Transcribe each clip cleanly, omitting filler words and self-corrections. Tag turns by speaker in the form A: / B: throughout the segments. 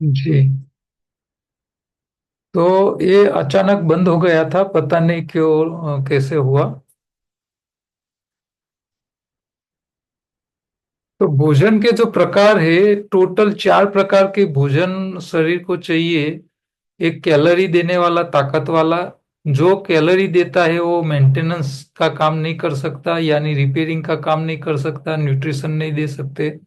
A: जी। तो ये अचानक बंद हो गया था, पता नहीं क्यों, कैसे हुआ। तो भोजन के जो प्रकार है, टोटल 4 प्रकार के भोजन शरीर को चाहिए। एक कैलोरी देने वाला, ताकत वाला। जो कैलोरी देता है वो मेंटेनेंस का काम नहीं कर सकता, यानी रिपेयरिंग का काम नहीं कर सकता, न्यूट्रिशन नहीं दे सकते।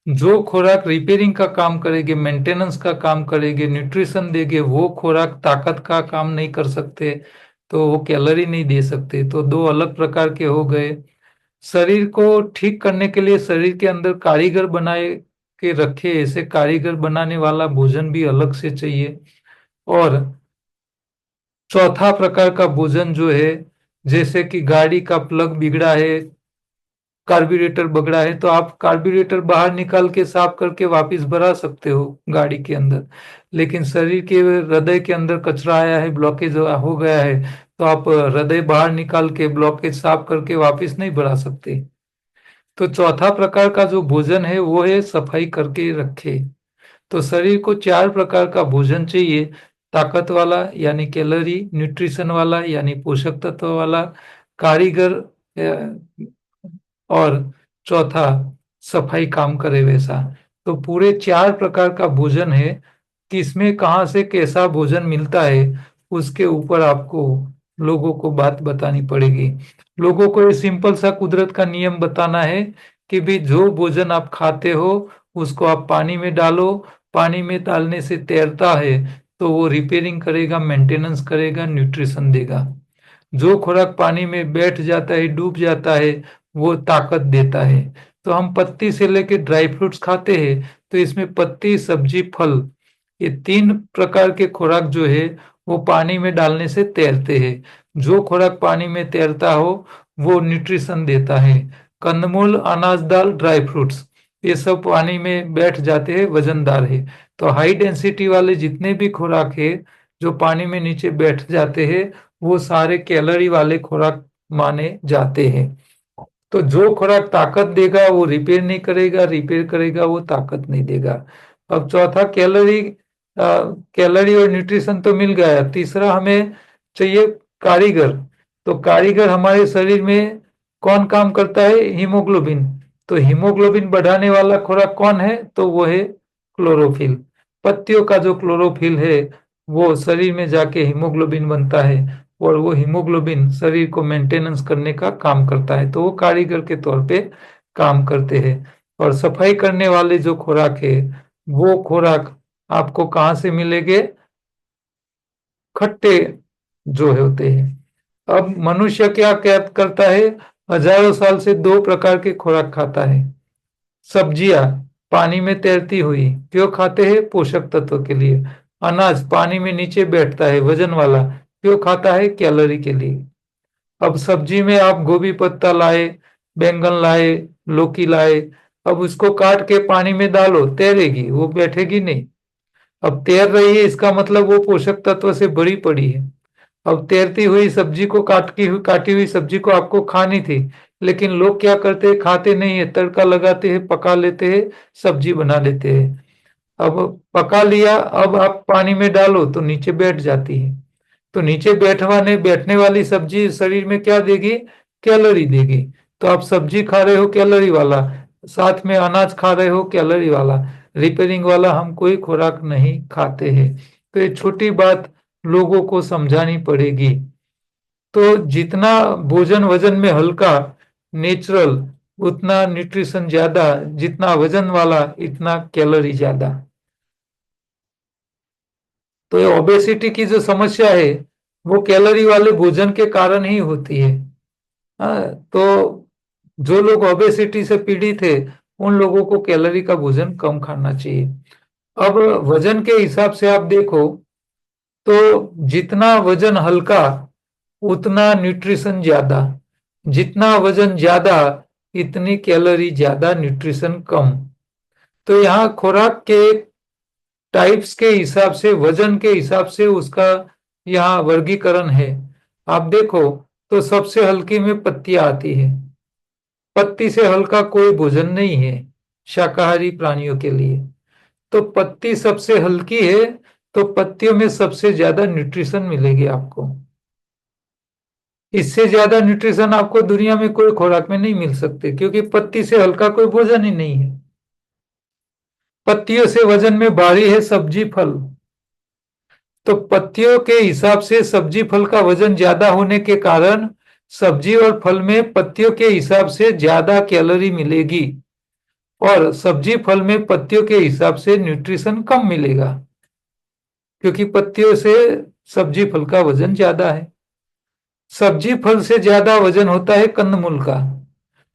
A: जो खुराक रिपेयरिंग का काम करेगी, मेंटेनेंस का काम करेगी, न्यूट्रिशन देगी, वो खुराक ताकत का काम नहीं कर सकते, तो वो कैलोरी नहीं दे सकते। तो दो अलग प्रकार के हो गए। शरीर को ठीक करने के लिए शरीर के अंदर कारीगर बनाए के रखे, ऐसे कारीगर बनाने वाला भोजन भी अलग से चाहिए। और चौथा प्रकार का भोजन जो है, जैसे कि गाड़ी का प्लग बिगड़ा है, कार्बोरेटर बगड़ा है, तो आप कार्बोरेटर बाहर निकाल के साफ करके वापस भरा सकते हो गाड़ी के अंदर। लेकिन शरीर के हृदय के अंदर कचरा आया है, ब्लॉकेज हो गया है, तो आप हृदय बाहर निकाल के ब्लॉकेज साफ करके वापस नहीं भरा सकते। तो चौथा प्रकार का जो भोजन है वो है सफाई करके रखे। तो शरीर को 4 प्रकार का भोजन चाहिए। ताकत वाला यानी कैलोरी, न्यूट्रिशन वाला यानी पोषक तत्व वाला, कारीगर, और चौथा सफाई काम करे वैसा। तो पूरे 4 प्रकार का भोजन है। किसमें कहाँ से कैसा भोजन मिलता है, उसके ऊपर आपको लोगों को बात बतानी पड़ेगी। लोगों को ये सिंपल सा कुदरत का नियम बताना है कि भी जो भोजन आप खाते हो उसको आप पानी में डालो। पानी में डालने से तैरता है, तो वो रिपेयरिंग करेगा, मेंटेनेंस करेगा, न्यूट्रिशन देगा। जो खुराक पानी में बैठ जाता है, डूब जाता है, वो ताकत देता है। तो हम पत्ती से लेके ड्राई फ्रूट्स खाते हैं, तो इसमें पत्ती, सब्जी, फल, ये 3 प्रकार के खुराक जो है वो पानी में डालने से तैरते हैं। जो खुराक पानी में तैरता हो वो न्यूट्रिशन देता है। कंदमूल, अनाज, दाल, ड्राई फ्रूट्स, ये सब पानी में बैठ जाते हैं, वजनदार है। तो हाई डेंसिटी वाले जितने भी खुराक है जो पानी में नीचे बैठ जाते हैं, वो सारे कैलोरी वाले खुराक माने जाते हैं। तो जो खुराक ताकत देगा वो रिपेयर नहीं करेगा, रिपेयर करेगा वो ताकत नहीं देगा। अब चौथा कैलोरी, कैलोरी और न्यूट्रिशन तो मिल गया। तीसरा हमें चाहिए कारीगर। तो कारीगर हमारे शरीर में कौन काम करता है? हीमोग्लोबिन। तो हीमोग्लोबिन बढ़ाने वाला खुराक कौन है? तो वो है क्लोरोफिल। पत्तियों का जो क्लोरोफिल है वो शरीर में जाके हीमोग्लोबिन बनता है, और वो हीमोग्लोबिन शरीर को मेंटेनेंस करने का काम करता है, तो वो कारीगर के तौर पे काम करते हैं। और सफाई करने वाले जो खुराक है, वो खुराक आपको कहाँ से मिलेंगे? खट्टे जो होते हैं। अब मनुष्य क्या क्या करता है? हजारों साल से 2 प्रकार के खुराक खाता है। सब्जियां पानी में तैरती हुई, क्यों खाते हैं? पोषक तत्व के लिए। अनाज पानी में नीचे बैठता है, वजन वाला, क्यों खाता है? कैलोरी के लिए। अब सब्जी में आप गोभी पत्ता लाए, बैंगन लाए, लौकी लाए, अब उसको काट के पानी में डालो, तैरेगी? वो बैठेगी नहीं। अब तैर रही है, इसका मतलब वो पोषक तत्व से भरी पड़ी है। अब तैरती हुई सब्जी को काटी हुई सब्जी को आपको खानी थी, लेकिन लोग क्या करते हैं? खाते नहीं है, तड़का लगाते हैं, पका लेते हैं, सब्जी बना लेते हैं। अब पका लिया, अब आप पानी में डालो तो नीचे बैठ जाती है। तो नीचे बैठने वाली सब्जी शरीर में क्या देगी? कैलोरी देगी। तो आप सब्जी खा रहे हो कैलोरी वाला, साथ में अनाज खा रहे हो कैलोरी वाला। रिपेयरिंग वाला हम कोई खुराक नहीं खाते हैं। तो ये छोटी बात लोगों को समझानी पड़ेगी। तो जितना भोजन वजन में हल्का, नेचुरल, उतना न्यूट्रिशन ज्यादा। जितना वजन वाला इतना कैलोरी ज्यादा। तो ये ओबेसिटी की जो समस्या है वो कैलोरी वाले भोजन के कारण ही होती है। हाँ, तो जो लोग ओबेसिटी से पीड़ित है उन लोगों को कैलोरी का भोजन कम खाना चाहिए। अब वजन के हिसाब से आप देखो तो जितना वजन हल्का उतना न्यूट्रिशन ज्यादा, जितना वजन ज्यादा इतनी कैलोरी ज्यादा, न्यूट्रिशन कम। तो यहाँ खुराक के टाइप्स के हिसाब से, वजन के हिसाब से उसका यहाँ वर्गीकरण है। आप देखो तो सबसे हल्की में पत्तियां आती है। पत्ती से हल्का कोई भोजन नहीं है शाकाहारी प्राणियों के लिए। तो पत्ती सबसे हल्की है, तो पत्तियों में सबसे ज्यादा न्यूट्रिशन मिलेगी आपको। इससे ज्यादा न्यूट्रिशन आपको दुनिया में कोई खुराक में नहीं मिल सकते, क्योंकि पत्ती से हल्का कोई भोजन ही नहीं है। पत्तियों से वजन में भारी है सब्जी फल। तो पत्तियों के हिसाब से सब्जी फल का वजन ज्यादा होने के कारण सब्जी और फल में पत्तियों के हिसाब से ज्यादा कैलोरी मिलेगी, और सब्जी फल में पत्तियों के हिसाब से न्यूट्रिशन कम मिलेगा, क्योंकि पत्तियों से सब्जी फल का वजन ज्यादा है। सब्जी फल से ज्यादा वजन होता है कंदमूल का।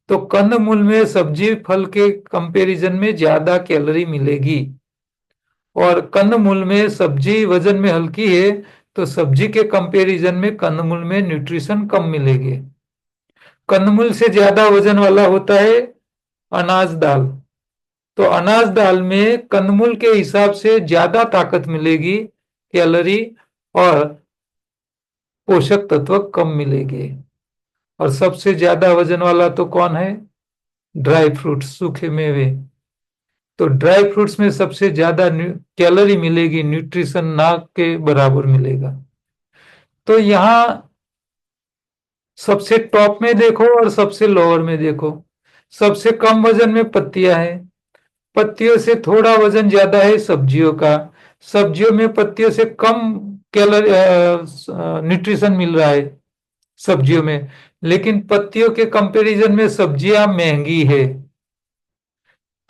A: तो कंदमूल में सब्जी फल के कंपैरिजन में ज्यादा कैलोरी मिलेगी, और कंदमूल में सब्जी वजन में हल्की है, तो सब्जी के कंपैरिजन में कंदमूल में न्यूट्रिशन कम मिलेगी। कंदमूल से ज्यादा वजन वाला होता है अनाज दाल। तो अनाज दाल में कंदमूल के हिसाब से ज्यादा ताकत मिलेगी, कैलोरी और पोषक तत्व कम मिलेंगे। और सबसे ज्यादा वजन वाला तो कौन है? ड्राई फ्रूट्स, सूखे मेवे। तो ड्राई फ्रूट्स में सबसे ज्यादा कैलोरी मिलेगी, न्यूट्रिशन ना के बराबर मिलेगा। तो यहाँ सबसे टॉप में देखो और सबसे लोअर में देखो। सबसे कम वजन में पत्तियां हैं। पत्तियों से थोड़ा वजन ज्यादा है सब्जियों का। सब्जियों में पत्तियों से कम कैलोरी न्यूट्रिशन मिल रहा है सब्जियों में। लेकिन पत्तियों के कंपैरिजन में सब्जियां महंगी है।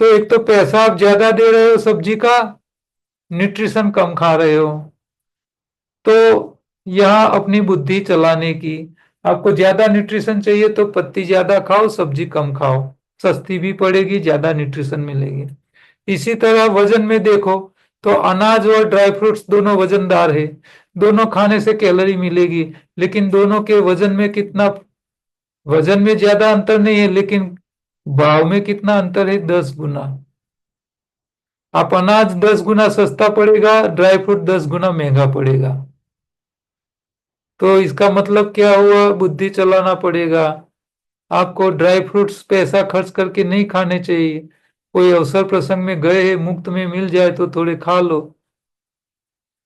A: तो एक तो पैसा आप ज्यादा दे रहे हो सब्जी का, न्यूट्रिशन कम खा रहे हो। तो यहाँ अपनी बुद्धि चलाने की, आपको ज्यादा न्यूट्रिशन चाहिए तो पत्ती ज्यादा खाओ, सब्जी कम खाओ। सस्ती भी पड़ेगी, ज्यादा न्यूट्रिशन मिलेगी। इसी तरह वजन में देखो, तो अनाज और ड्राई फ्रूट्स दोनों वजनदार है। दोनों खाने से कैलोरी मिलेगी, लेकिन दोनों के वजन में कितना, वजन में ज्यादा अंतर नहीं है, लेकिन भाव में कितना अंतर है? 10 गुना। आप अनाज 10 गुना सस्ता पड़ेगा, ड्राई फ्रूट 10 गुना महंगा पड़ेगा। तो इसका मतलब क्या हुआ? बुद्धि चलाना पड़ेगा। आपको ड्राई फ्रूट्स पैसा खर्च करके नहीं खाने चाहिए। कोई अवसर प्रसंग में गए हैं, मुफ्त में मिल जाए तो थोड़े खा लो।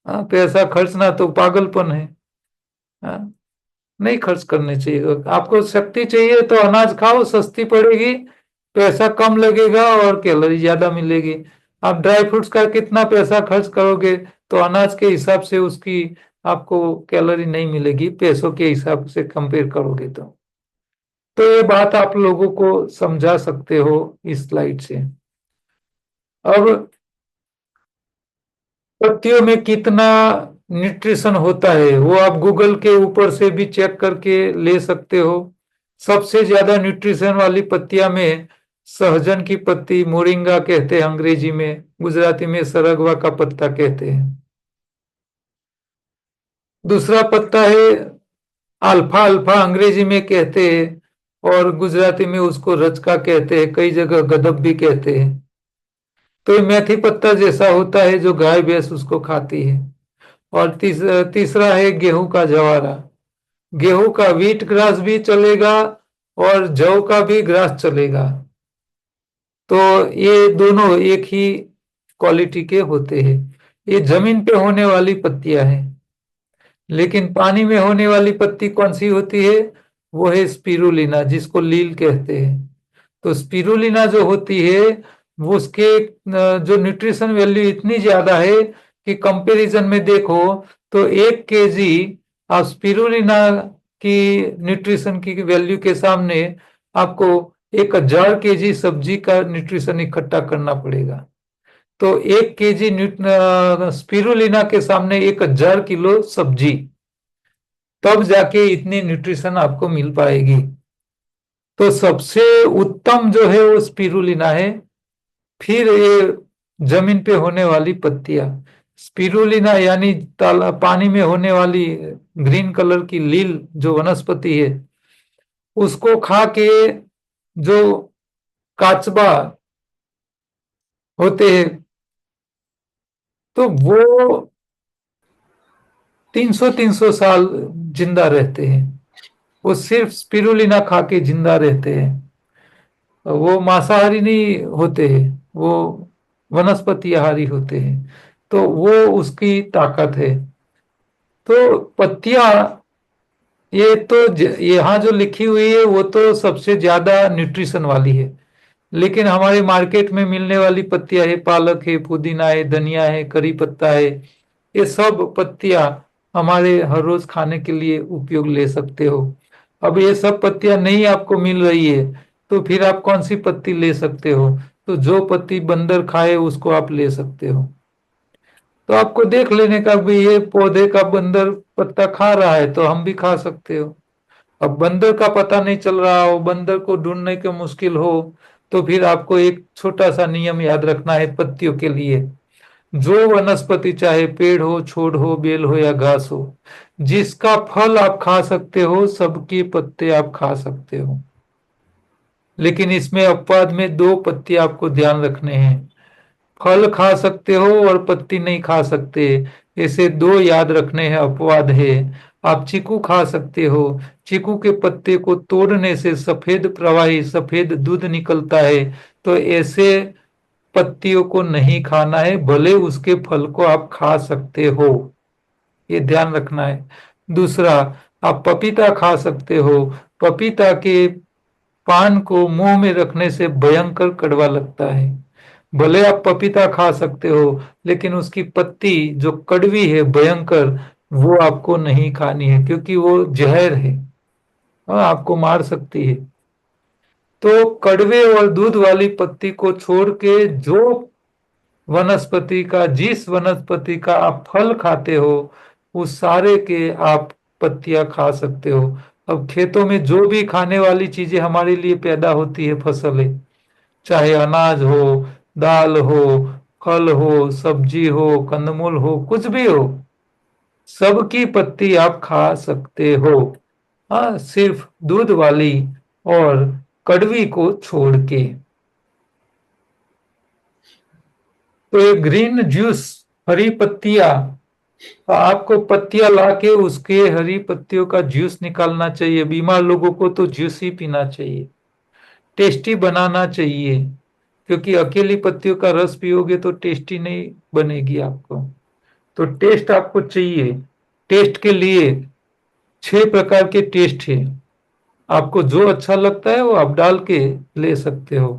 A: हाँ, पैसा खर्चना तो पागलपन है। हाँ, नहीं खर्च करने चाहिए। आपको शक्ति चाहिए तो अनाज खाओ, सस्ती पड़ेगी, पैसा कम लगेगा और कैलोरी ज्यादा मिलेगी। आप ड्राई फ्रूट्स का कितना पैसा खर्च करोगे तो अनाज के हिसाब से उसकी आपको कैलोरी नहीं मिलेगी, पैसों के हिसाब से कंपेयर करोगे तो ये बात आप लोगों को समझा सकते हो इस स्लाइड से। अब पत्तियों में कितना न्यूट्रिशन होता है वो आप गूगल के ऊपर से भी चेक करके ले सकते हो। सबसे ज्यादा न्यूट्रिशन वाली पत्तियां में सहजन की पत्ती, मोरिंगा कहते हैं अंग्रेजी में, गुजराती में सरगवा का पत्ता कहते हैं। दूसरा पत्ता है अल्फा, अल्फा अंग्रेजी में कहते हैं और गुजराती में उसको रचका कहते हैं, कई जगह गदब भी कहते हैं। तो ये मेथी पत्ता जैसा होता है जो गाय भैंस उसको खाती है। और तीसरा है गेहूं का जवारा। गेहूं का व्हीट ग्रास भी चलेगा और जौ का भी ग्रास चलेगा। तो ये दोनों एक ही क्वालिटी के होते हैं। ये जमीन पे होने वाली पत्तियां हैं। लेकिन पानी में होने वाली पत्ती कौन सी होती है? वो है स्पिरुलिना, जिसको लील कहते हैं। तो स्पिरुलिना जो होती है वो उसके जो न्यूट्रिशन वैल्यू इतनी ज्यादा है कि कंपैरिजन में देखो तो 1 केजी आप स्पिरुलिना की न्यूट्रिशन की वैल्यू के सामने आपको 1000 केजी सब्जी का न्यूट्रिशन इकट्ठा करना पड़ेगा। तो 1 केजी स्पिरुलिना के सामने 1000 किलो सब्जी, तब जाके इतनी न्यूट्रिशन आपको मिल पाएगी। तो सबसे उत्तम जो है वो स्पिरुलिना है। फिर ये जमीन पे होने वाली पत्तियां, स्पिरुलिना यानी पानी में होने वाली ग्रीन कलर की लील जो वनस्पति है, उसको खा के जो काचबा होते हैं तो वो 300-300 साल जिंदा रहते हैं। वो सिर्फ स्पिरुलिना खा के जिंदा रहते हैं। वो मांसाहारी नहीं होते हैं, वो वनस्पति आहारी होते हैं, तो वो उसकी ताकत है। तो पत्तियां, ये तो यहाँ जो लिखी हुई है वो तो सबसे ज्यादा न्यूट्रिशन वाली है, लेकिन हमारे मार्केट में मिलने वाली पत्तियां है, पालक है, पुदीना है, धनिया है, करी पत्ता है, ये सब पत्तियां हमारे हर रोज खाने के लिए उपयोग ले सकते हो। अब ये सब पत्तियां नहीं आपको मिल रही है, तो फिर आप कौन सी पत्ती ले सकते हो? तो जो पत्ती बंदर खाए उसको आप ले सकते हो। तो आपको देख लेने का भी, ये पौधे का बंदर पत्ता खा रहा है तो हम भी खा सकते हो। अब बंदर का पता नहीं चल रहा हो, बंदर को ढूंढने के मुश्किल हो, तो फिर आपको एक छोटा सा नियम याद रखना है पत्तियों के लिए। जो वनस्पति, चाहे पेड़ हो, छोड़ हो, बेल हो या घास हो, जिसका फल आप खा सकते हो, सबके पत्ते आप खा सकते हो। लेकिन इसमें अपवाद में दो पत्ते आपको ध्यान रखने हैं। फल खा सकते हो और पत्ती नहीं खा सकते, ऐसे दो याद रखने हैं, अपवाद है। आप चीकू खा सकते हो, चीकू के पत्ते को तोड़ने से सफेद प्रवाही सफेद दूध निकलता है, तो ऐसे पत्तियों को नहीं खाना है, भले उसके फल को आप खा सकते हो, ये ध्यान रखना है। दूसरा, आप पपीता खा सकते हो, पपीता के पान को मुंह में रखने से भयंकर कड़वा लगता है। भले आप पपीता खा सकते हो, लेकिन उसकी पत्ती जो कड़वी है, भयंकर, वो आपको नहीं खानी है, क्योंकि वो जहर है, हाँ, आपको मार सकती है। तो कड़वे और दूध वाली पत्ती को छोड़ के जो वनस्पति का, जिस वनस्पति का आप फल खाते हो, उस सारे के आप पत्तियां खा सकते हो। अब खेतों में जो भी खाने वाली चीजें हमारे लिए पैदा होती है, फसलें, चाहे अनाज हो, दाल हो, फल हो, सब्जी हो, कंदमूल हो, कुछ भी हो, सबकी पत्ती आप खा सकते हो। हाँ, सिर्फ दूध वाली और कड़वी को छोड़ के। तो ये ग्रीन जूस, हरी पत्तियां, तो आपको पत्तियां लाके उसके हरी पत्तियों का जूस निकालना चाहिए। बीमार लोगों को तो जूस ही पीना चाहिए, टेस्टी बनाना चाहिए, क्योंकि अकेली पत्तियों का रस पियोगे तो टेस्टी नहीं बनेगी आपको। तो टेस्ट आपको चाहिए। टेस्ट के लिए 6 प्रकार के टेस्ट है, आपको जो अच्छा लगता है वो आप डाल के ले सकते हो।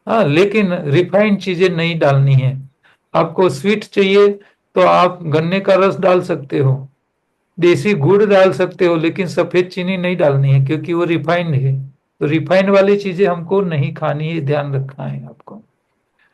A: हाँ, लेकिन रिफाइंड चीजें नहीं डालनी है। आपको स्वीट चाहिए तो आप गन्ने का रस डाल सकते हो, देसी गुड़ डाल सकते हो, लेकिन सफेद चीनी नहीं डालनी है, क्योंकि वो रिफाइंड है। तो रिफाइंड वाली चीजें हमको नहीं खानी है, ध्यान रखना है आपको।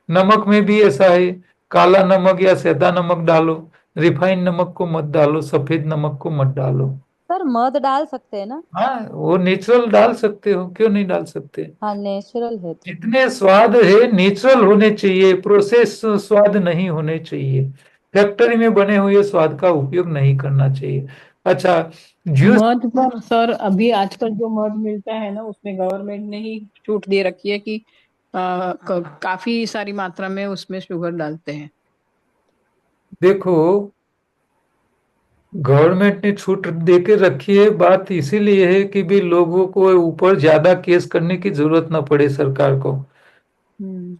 A: नमक में भी ऐसा है, काला नमक या सैदा नमक डालो, रिफाइंड नमक को मत डालो, सफेद नमक को मत डालो।
B: सर मध डाल सकते हैं ना?
A: हाँ, वो नेचुरल डाल सकते हो, क्यों नहीं डाल सकते?
B: हाँ, नेचुरल है तो।
A: जितने स्वाद है नेचुरल होने चाहिए, प्रोसेस स्वाद नहीं होने चाहिए। फैक्ट्री में बने हुए स्वाद का उपयोग नहीं करना चाहिए। अच्छा, जूस।
C: मध पर सर अभी आजकल जो मध मिलता है ना, उसमें गवर्नमेंट ने ही छूट दे रखी है कि काफी सारी मात्रा में उसमें शुगर डालते हैं।
A: देखो, गवर्नमेंट ने छूट दे के रखी है, बात इसीलिए है कि भी लोगों को ऊपर ज्यादा केस करने की जरूरत ना पड़े सरकार को।
C: हम्म।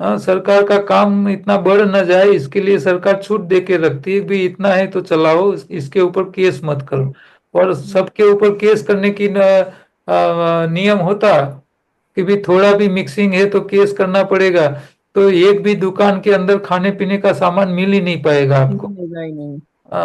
A: हाँ, सरकार का काम इतना बढ़ ना जाए, इसके लिए सरकार छूट दे के रखती है, भी इतना है तो चलाओ, इसके ऊपर केस मत करो। और सबके ऊपर केस करने की नियम होता कि भी थोड़ा भी मिक्सिंग है तो केस करना पड़ेगा, तो एक भी दुकान के अंदर खाने पीने का सामान मिल ही नहीं पाएगा आपको।
C: मिलेगा ही नहीं।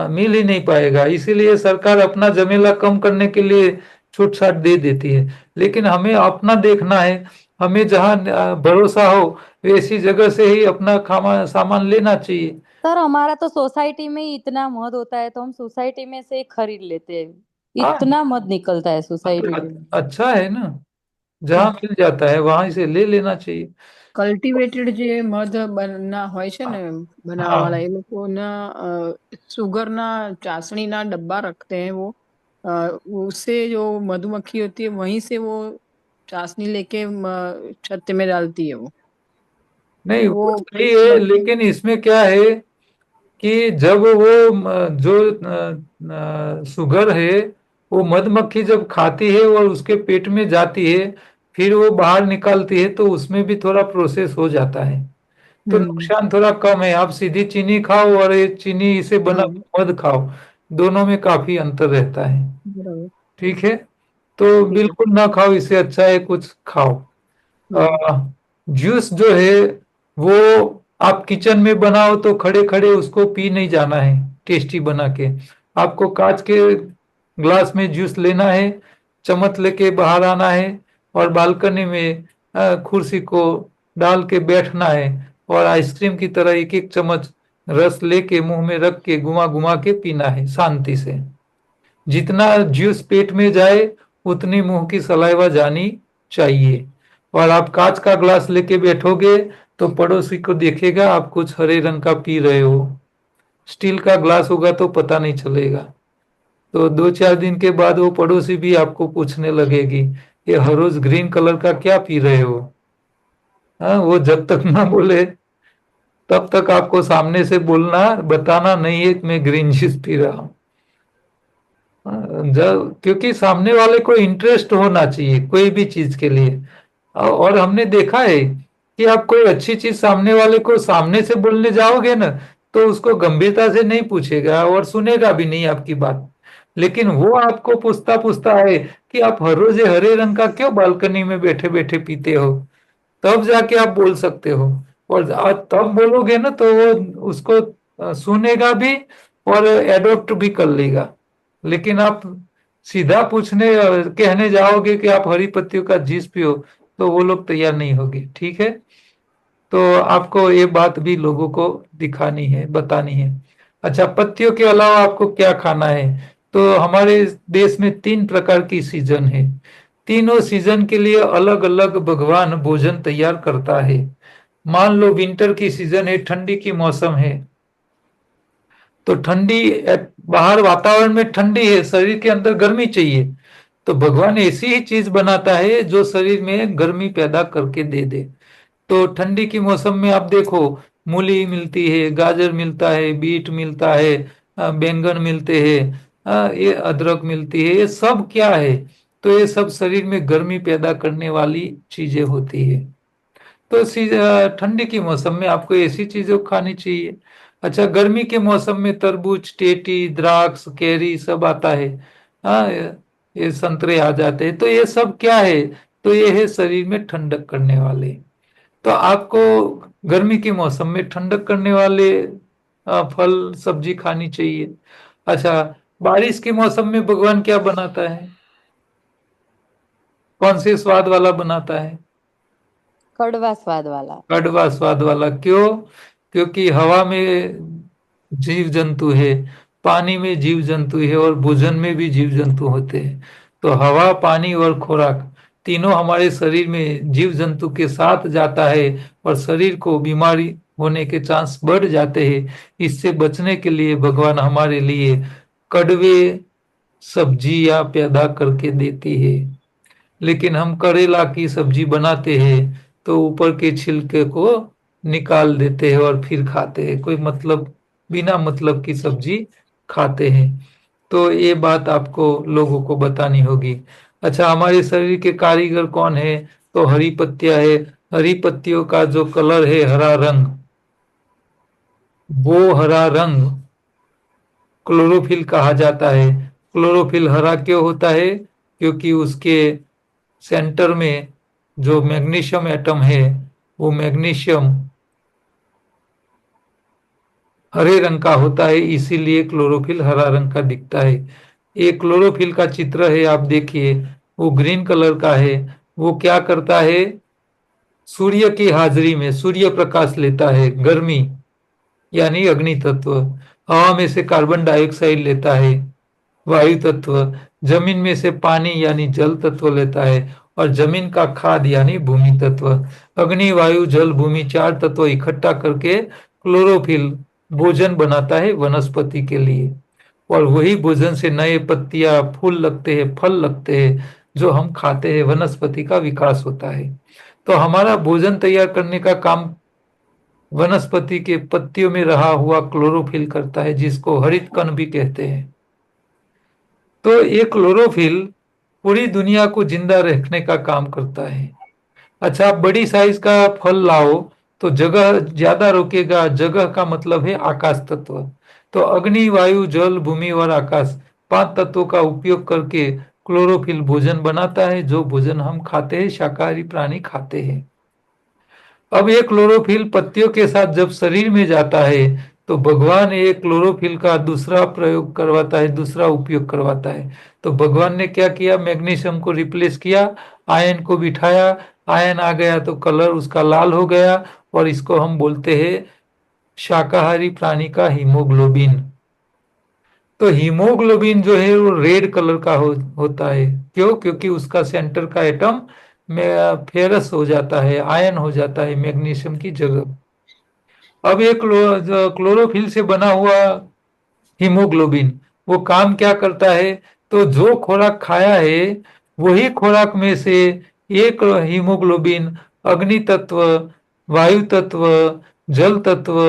A: मिल ही नहीं पाएगा, इसीलिए सरकार अपना जमेला कम करने के लिए छूट छाट दे देती है। लेकिन हमें अपना देखना है, हमें जहाँ भरोसा हो वैसी जगह से ही अपना खामा सामान लेना चाहिए।
B: सर हमारा तो सोसाइटी में ही इतना मध होता है, तो हम सोसाइटी में से ही खरीद लेते हैं।
A: हाँ,
B: इतना मध निकलता है
A: तो
B: सोसाइटी में।
A: अच्छा है ना, जहाँ मिल जाता है वहां से ले लेना चाहिए।
C: કલ્ટિવેટેડ જે મધ ના હોય છે ને, બનાવવા વાળા,
A: हाँ,
C: એ લોકો ના સુગરના चाशनी ना डब्बा रखते हैं वो। अ, उससे जो मधुमक्खी होती है वहीं से वो चाशनी लेके छत्ते में डालती है वो।
A: नहीं
C: तो वो
A: वो सही है,
C: मक्खी।
A: लेकिन इसमें क्या है कि जब वो जो शुगर है, वो मधुमक्खी जब खाती है और उसके पेट में जाती है, फिर वो बाहर निकालती है, तो उसमें भी थोड़ा प्रोसेस हो जाता है। तो
C: हम्म।
A: नुकसान थोड़ा कम है। आप सीधी चीनी खाओ और ये चीनी से बना
C: हाँ,
A: मध खाओ, दोनों में काफी अंतर रहता है।
C: बराबर।
A: ठीक है, तो
C: ठीक है।
A: बिल्कुल ना खाओ, इससे अच्छा है कुछ खाओ।
C: हम्म।
A: जूस जो है वो आप किचन में बनाओ तो खड़े खड़े उसको पी नहीं जाना है टेस्टी बना के। आपको कांच के ग्लास में जूस लेना है, चम्मच लेके बाहर आना है और बालकनी में कुर्सी को डाल के बैठना है और आइसक्रीम की तरह एक एक चम्मच रस लेके मुंह में रख के घुमा घुमा के पीना है शांति से। जितना जूस पेट में जाए उतनी मुंह की सलाइवा जानी चाहिए। और आप कांच का ग्लास लेके बैठोगे तो पड़ोसी को देखेगा आप कुछ हरे रंग का पी रहे हो। स्टील का ग्लास होगा तो पता नहीं चलेगा। तो 2-4 दिन के बाद वो पड़ोसी भी आपको पूछने लगेगी, ये हर रोज ग्रीन कलर का क्या पी रहे हो। हाँ, वो जब तक ना बोले तब तक आपको सामने से बोलना, बताना नहीं है कि मैं ग्रीन जूस पी रहा हूँ। जब, क्योंकि सामने वाले को इंटरेस्ट होना चाहिए कोई भी चीज के लिए। और हमने देखा है कि आप कोई अच्छी चीज सामने वाले को सामने से बोलने जाओगे ना तो उसको गंभीरता से नहीं पूछेगा और सुनेगा भी नहीं आपकी बात। लेकिन वो आपको पूछता पूछता है कि आप हर रोज ये हरे रंग का क्यों बालकनी में बैठे बैठे पीते हो, तब जाके आप बोल सकते हो। और तब बोलोगे ना तो वो उसको सुनेगा भी और एडोप्ट भी कर लेगा। लेकिन आप सीधा पूछने कहने जाओगे कि आप हरी पत्तियों का जूस पियो तो वो लोग तैयार नहीं होंगे। ठीक है, तो आपको ये बात भी लोगों को दिखानी है, बतानी है। अच्छा, पत्तियों के अलावा आपको क्या खाना है? तो हमारे देश में 3 प्रकार की सीजन है। तीनों सीजन के लिए अलग अलग भगवान भोजन तैयार करता है। मान लो विंटर की सीजन है, ठंडी की मौसम है, तो ठंडी बाहर वातावरण में ठंडी है, शरीर के अंदर गर्मी चाहिए, तो भगवान ऐसी ही चीज बनाता है जो शरीर में गर्मी पैदा करके दे दे। तो ठंडी की मौसम में आप देखो, मूली मिलती है, गाजर मिलता है, बीट मिलता है, बैंगन मिलते हैं, ये अदरक मिलती है, ये सब क्या है? तो ये सब शरीर में गर्मी पैदा करने वाली चीजें होती है। तो ठंडी के मौसम में आपको ऐसी चीजें खानी चाहिए। अच्छा, गर्मी के मौसम में तरबूज, टेटी, द्राक्ष, कैरी सब आता है। हाँ, ये संतरे आ जाते हैं। तो ये सब क्या है? तो ये है शरीर में ठंडक करने वाले। तो आपको गर्मी के मौसम में ठंडक करने वाले फल सब्जी खानी चाहिए। अच्छा, बारिश के मौसम में भगवान क्या बनाता है? कौन से स्वाद वाला बनाता है?
B: कड़वा स्वाद वाला।
A: कड़वा स्वाद वाला क्यों? क्योंकि हवा में जीव जंतु है, पानी में जीव जंतु है और भोजन में भी जीव जंतु होते हैं। तो हवा, पानी और खुराक तीनों हमारे शरीर में जीव जंतु के साथ जाता है और शरीर को बीमारी होने के चांस बढ़ जाते हैं। इससे बचने के लिए भगवान हमारे लिए कड़वे सब्जियां पैदा करके देती है। लेकिन हम करेला की सब्जी बनाते हैं तो ऊपर के छिलके को निकाल देते हैं और फिर खाते हैं, कोई मतलब, बिना मतलब की सब्जी खाते हैं। तो ये बात आपको लोगों को बतानी होगी। अच्छा, हमारे शरीर के कारीगर कौन है? तो हरी पत्तियां है। हरी पत्तियों का जो कलर है, हरा रंग, वो हरा रंग क्लोरोफिल कहा जाता है। क्लोरोफिल हरा क्यों होता है? क्योंकि उसके सेंटर में जो मैग्नीशियम एटम है, वो मैग्नीशियम हरे रंग का होता है, इसीलिए क्लोरोफिल हरा रंग का दिखता है। ये क्लोरोफिल का चित्र है, आप देखिए, वो ग्रीन कलर का है। वो क्या करता है? सूर्य की हाजिरी में सूर्य प्रकाश लेता है, गर्मी यानी अग्नि तत्व, हवा में से कार्बन डाइऑक्साइड लेता है, वायु तत्व, जमीन में से पानी यानी जल तत्व लेता है, और जमीन का खाद यानी भूमि तत्व। अग्नि, वायु, जल, भूमि 4 तत्व इकट्ठा करके क्लोरोफिल भोजन बनाता है वनस्पति के लिए। और वही भोजन से नए पत्तियां, फूल लगते हैं, फल लगते हैं, जो हम खाते हैं, वनस्पति का विकास होता है। तो हमारा भोजन तैयार करने का काम वनस्पति के पत्तियों में रहा हुआ क्लोरोफिल करता है, जिसको हरित कण भी कहते हैं। तो ये क्लोरोफिल पूरी दुनिया को जिंदा रखने का काम करता है। अच्छा, आप बड़ी साइज का फल लाओ तो जगह ज्यादा रोकेगा। जगह का मतलब है आकाश तत्व। तो अग्नि, वायु, जल, भूमि और आकाश, 5 तत्वों का उपयोग करके क्लोरोफिल भोजन बनाता है, जो भोजन हम खाते हैं, शाकाहारी प्राणी खाते हैं। अब ये क्लोरोफिल पत्तियों के साथ जब शरीर में जाता है तो भगवान ये क्लोरोफिल का दूसरा प्रयोग करवाता है, दूसरा उपयोग करवाता है। तो भगवान ने क्या किया, मैग्नीशियम को रिप्लेस किया, आयन को बिठाया, आयन आ गया तो कलर उसका लाल हो गया, और इसको हम बोलते हैं शाकाहारी प्राणी का हीमोग्लोबिन। तो हीमोग्लोबिन जो है वो रेड कलर का होता है। क्यों? क्योंकि उसका सेंटर का एटम में फेरस हो जाता है, आयन हो जाता है मैग्नीशियम की जगह। अब ये क्लोरोफिल से बना हुआ हीमोग्लोबिन वो काम क्या करता है, तो जो खुराक खाया है वही खुराक में से एक हीमोग्लोबिन अग्नि तत्व, वायु तत्व, जल तत्व,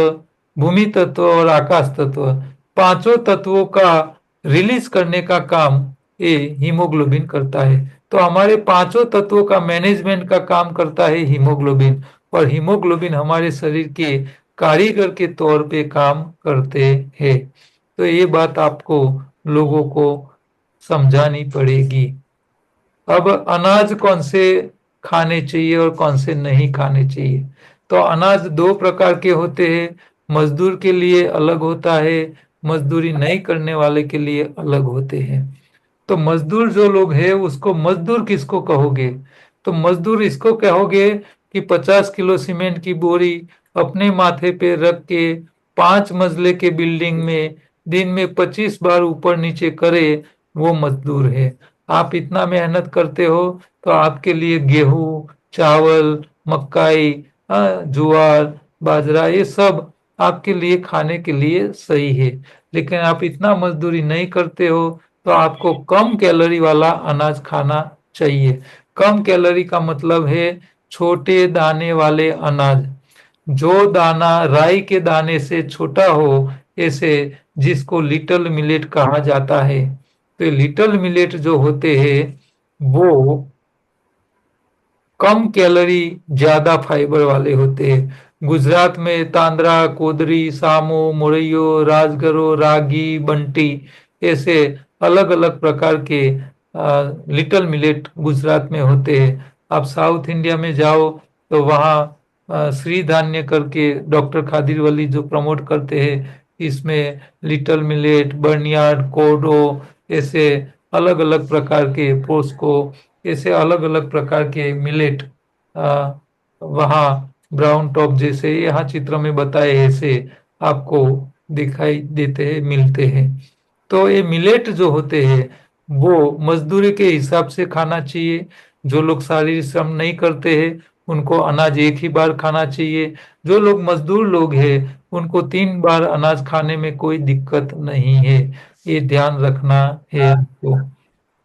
A: भूमि तत्व और आकाश तत्व, 5 तत्वों का रिलीज करने का काम ये हीमोग्लोबिन करता है। तो हमारे 5 तत्वों का मैनेजमेंट का काम करता है हीमोग्लोबिन, और हीमोग्लोबिन हमारे शरीर के कारीगर के तौर पे काम करते हैं। तो ये बात आपको लोगों को समझानी पड़ेगी। अब अनाज कौन से खाने चाहिए और कौन से नहीं खाने चाहिए। तो अनाज 2 प्रकार के होते हैं, मजदूर के लिए अलग होता है, मजदूरी नहीं करने वाले के लिए अलग होते हैं। तो मजदूर जो लोग हैं उसको मजदूर किसको कहोगे, तो मजदूर इसको कहोगे कि 50 किलो सीमेंट की बोरी अपने माथे पे रख के 5 मंजिले के बिल्डिंग में दिन में 25 बार ऊपर नीचे करे, वो मजदूर है। आप इतना मेहनत करते हो तो आपके लिए गेहूं, चावल, मक्काई, ज्वार, बाजरा, ये सब आपके लिए खाने के लिए सही है। लेकिन आप इतना मजदूरी नहीं करते हो तो आपको कम कैलोरी वाला अनाज खाना चाहिए। कम कैलोरी का मतलब है छोटे दाने वाले अनाज, जो दाना राई के दाने से छोटा हो, ऐसे जिसको लिटिल मिलेट कहा जाता है। तो लिटिल मिलेट जो होते हैं वो कम कैलोरी ज्यादा फाइबर वाले होते हैं। गुजरात में तांद्रा, कोदरी, सामो, मोरैयो, राजगरो, रागी, बंटी, ऐसे अलग अलग प्रकार के लिटिल मिलेट गुजरात में होते हैं। आप साउथ इंडिया में जाओ तो वहाँ श्री धान्य करके डॉक्टर खादिरवली जो प्रमोट करते हैं, इसमें लिटिल मिलेट, बर्नयार्ड, कोडो, ऐसे अलग अलग प्रकार के पोस्को, ऐसे अलग अलग प्रकार के मिलेट वहाँ ब्राउन टॉप जैसे यहाँ चित्र में बताए ऐसे आपको दिखाई देते हैं, मिलते हैं। तो ये मिलेट जो होते हैं वो मजदूरी के हिसाब से खाना चाहिए। जो लोग शारीरिक श्रम नहीं करते हैं उनको अनाज एक ही बार खाना चाहिए। जो लोग मजदूर लोग हैं उनको 3 बार अनाज खाने में कोई दिक्कत नहीं है। ये ध्यान रखना है आपको।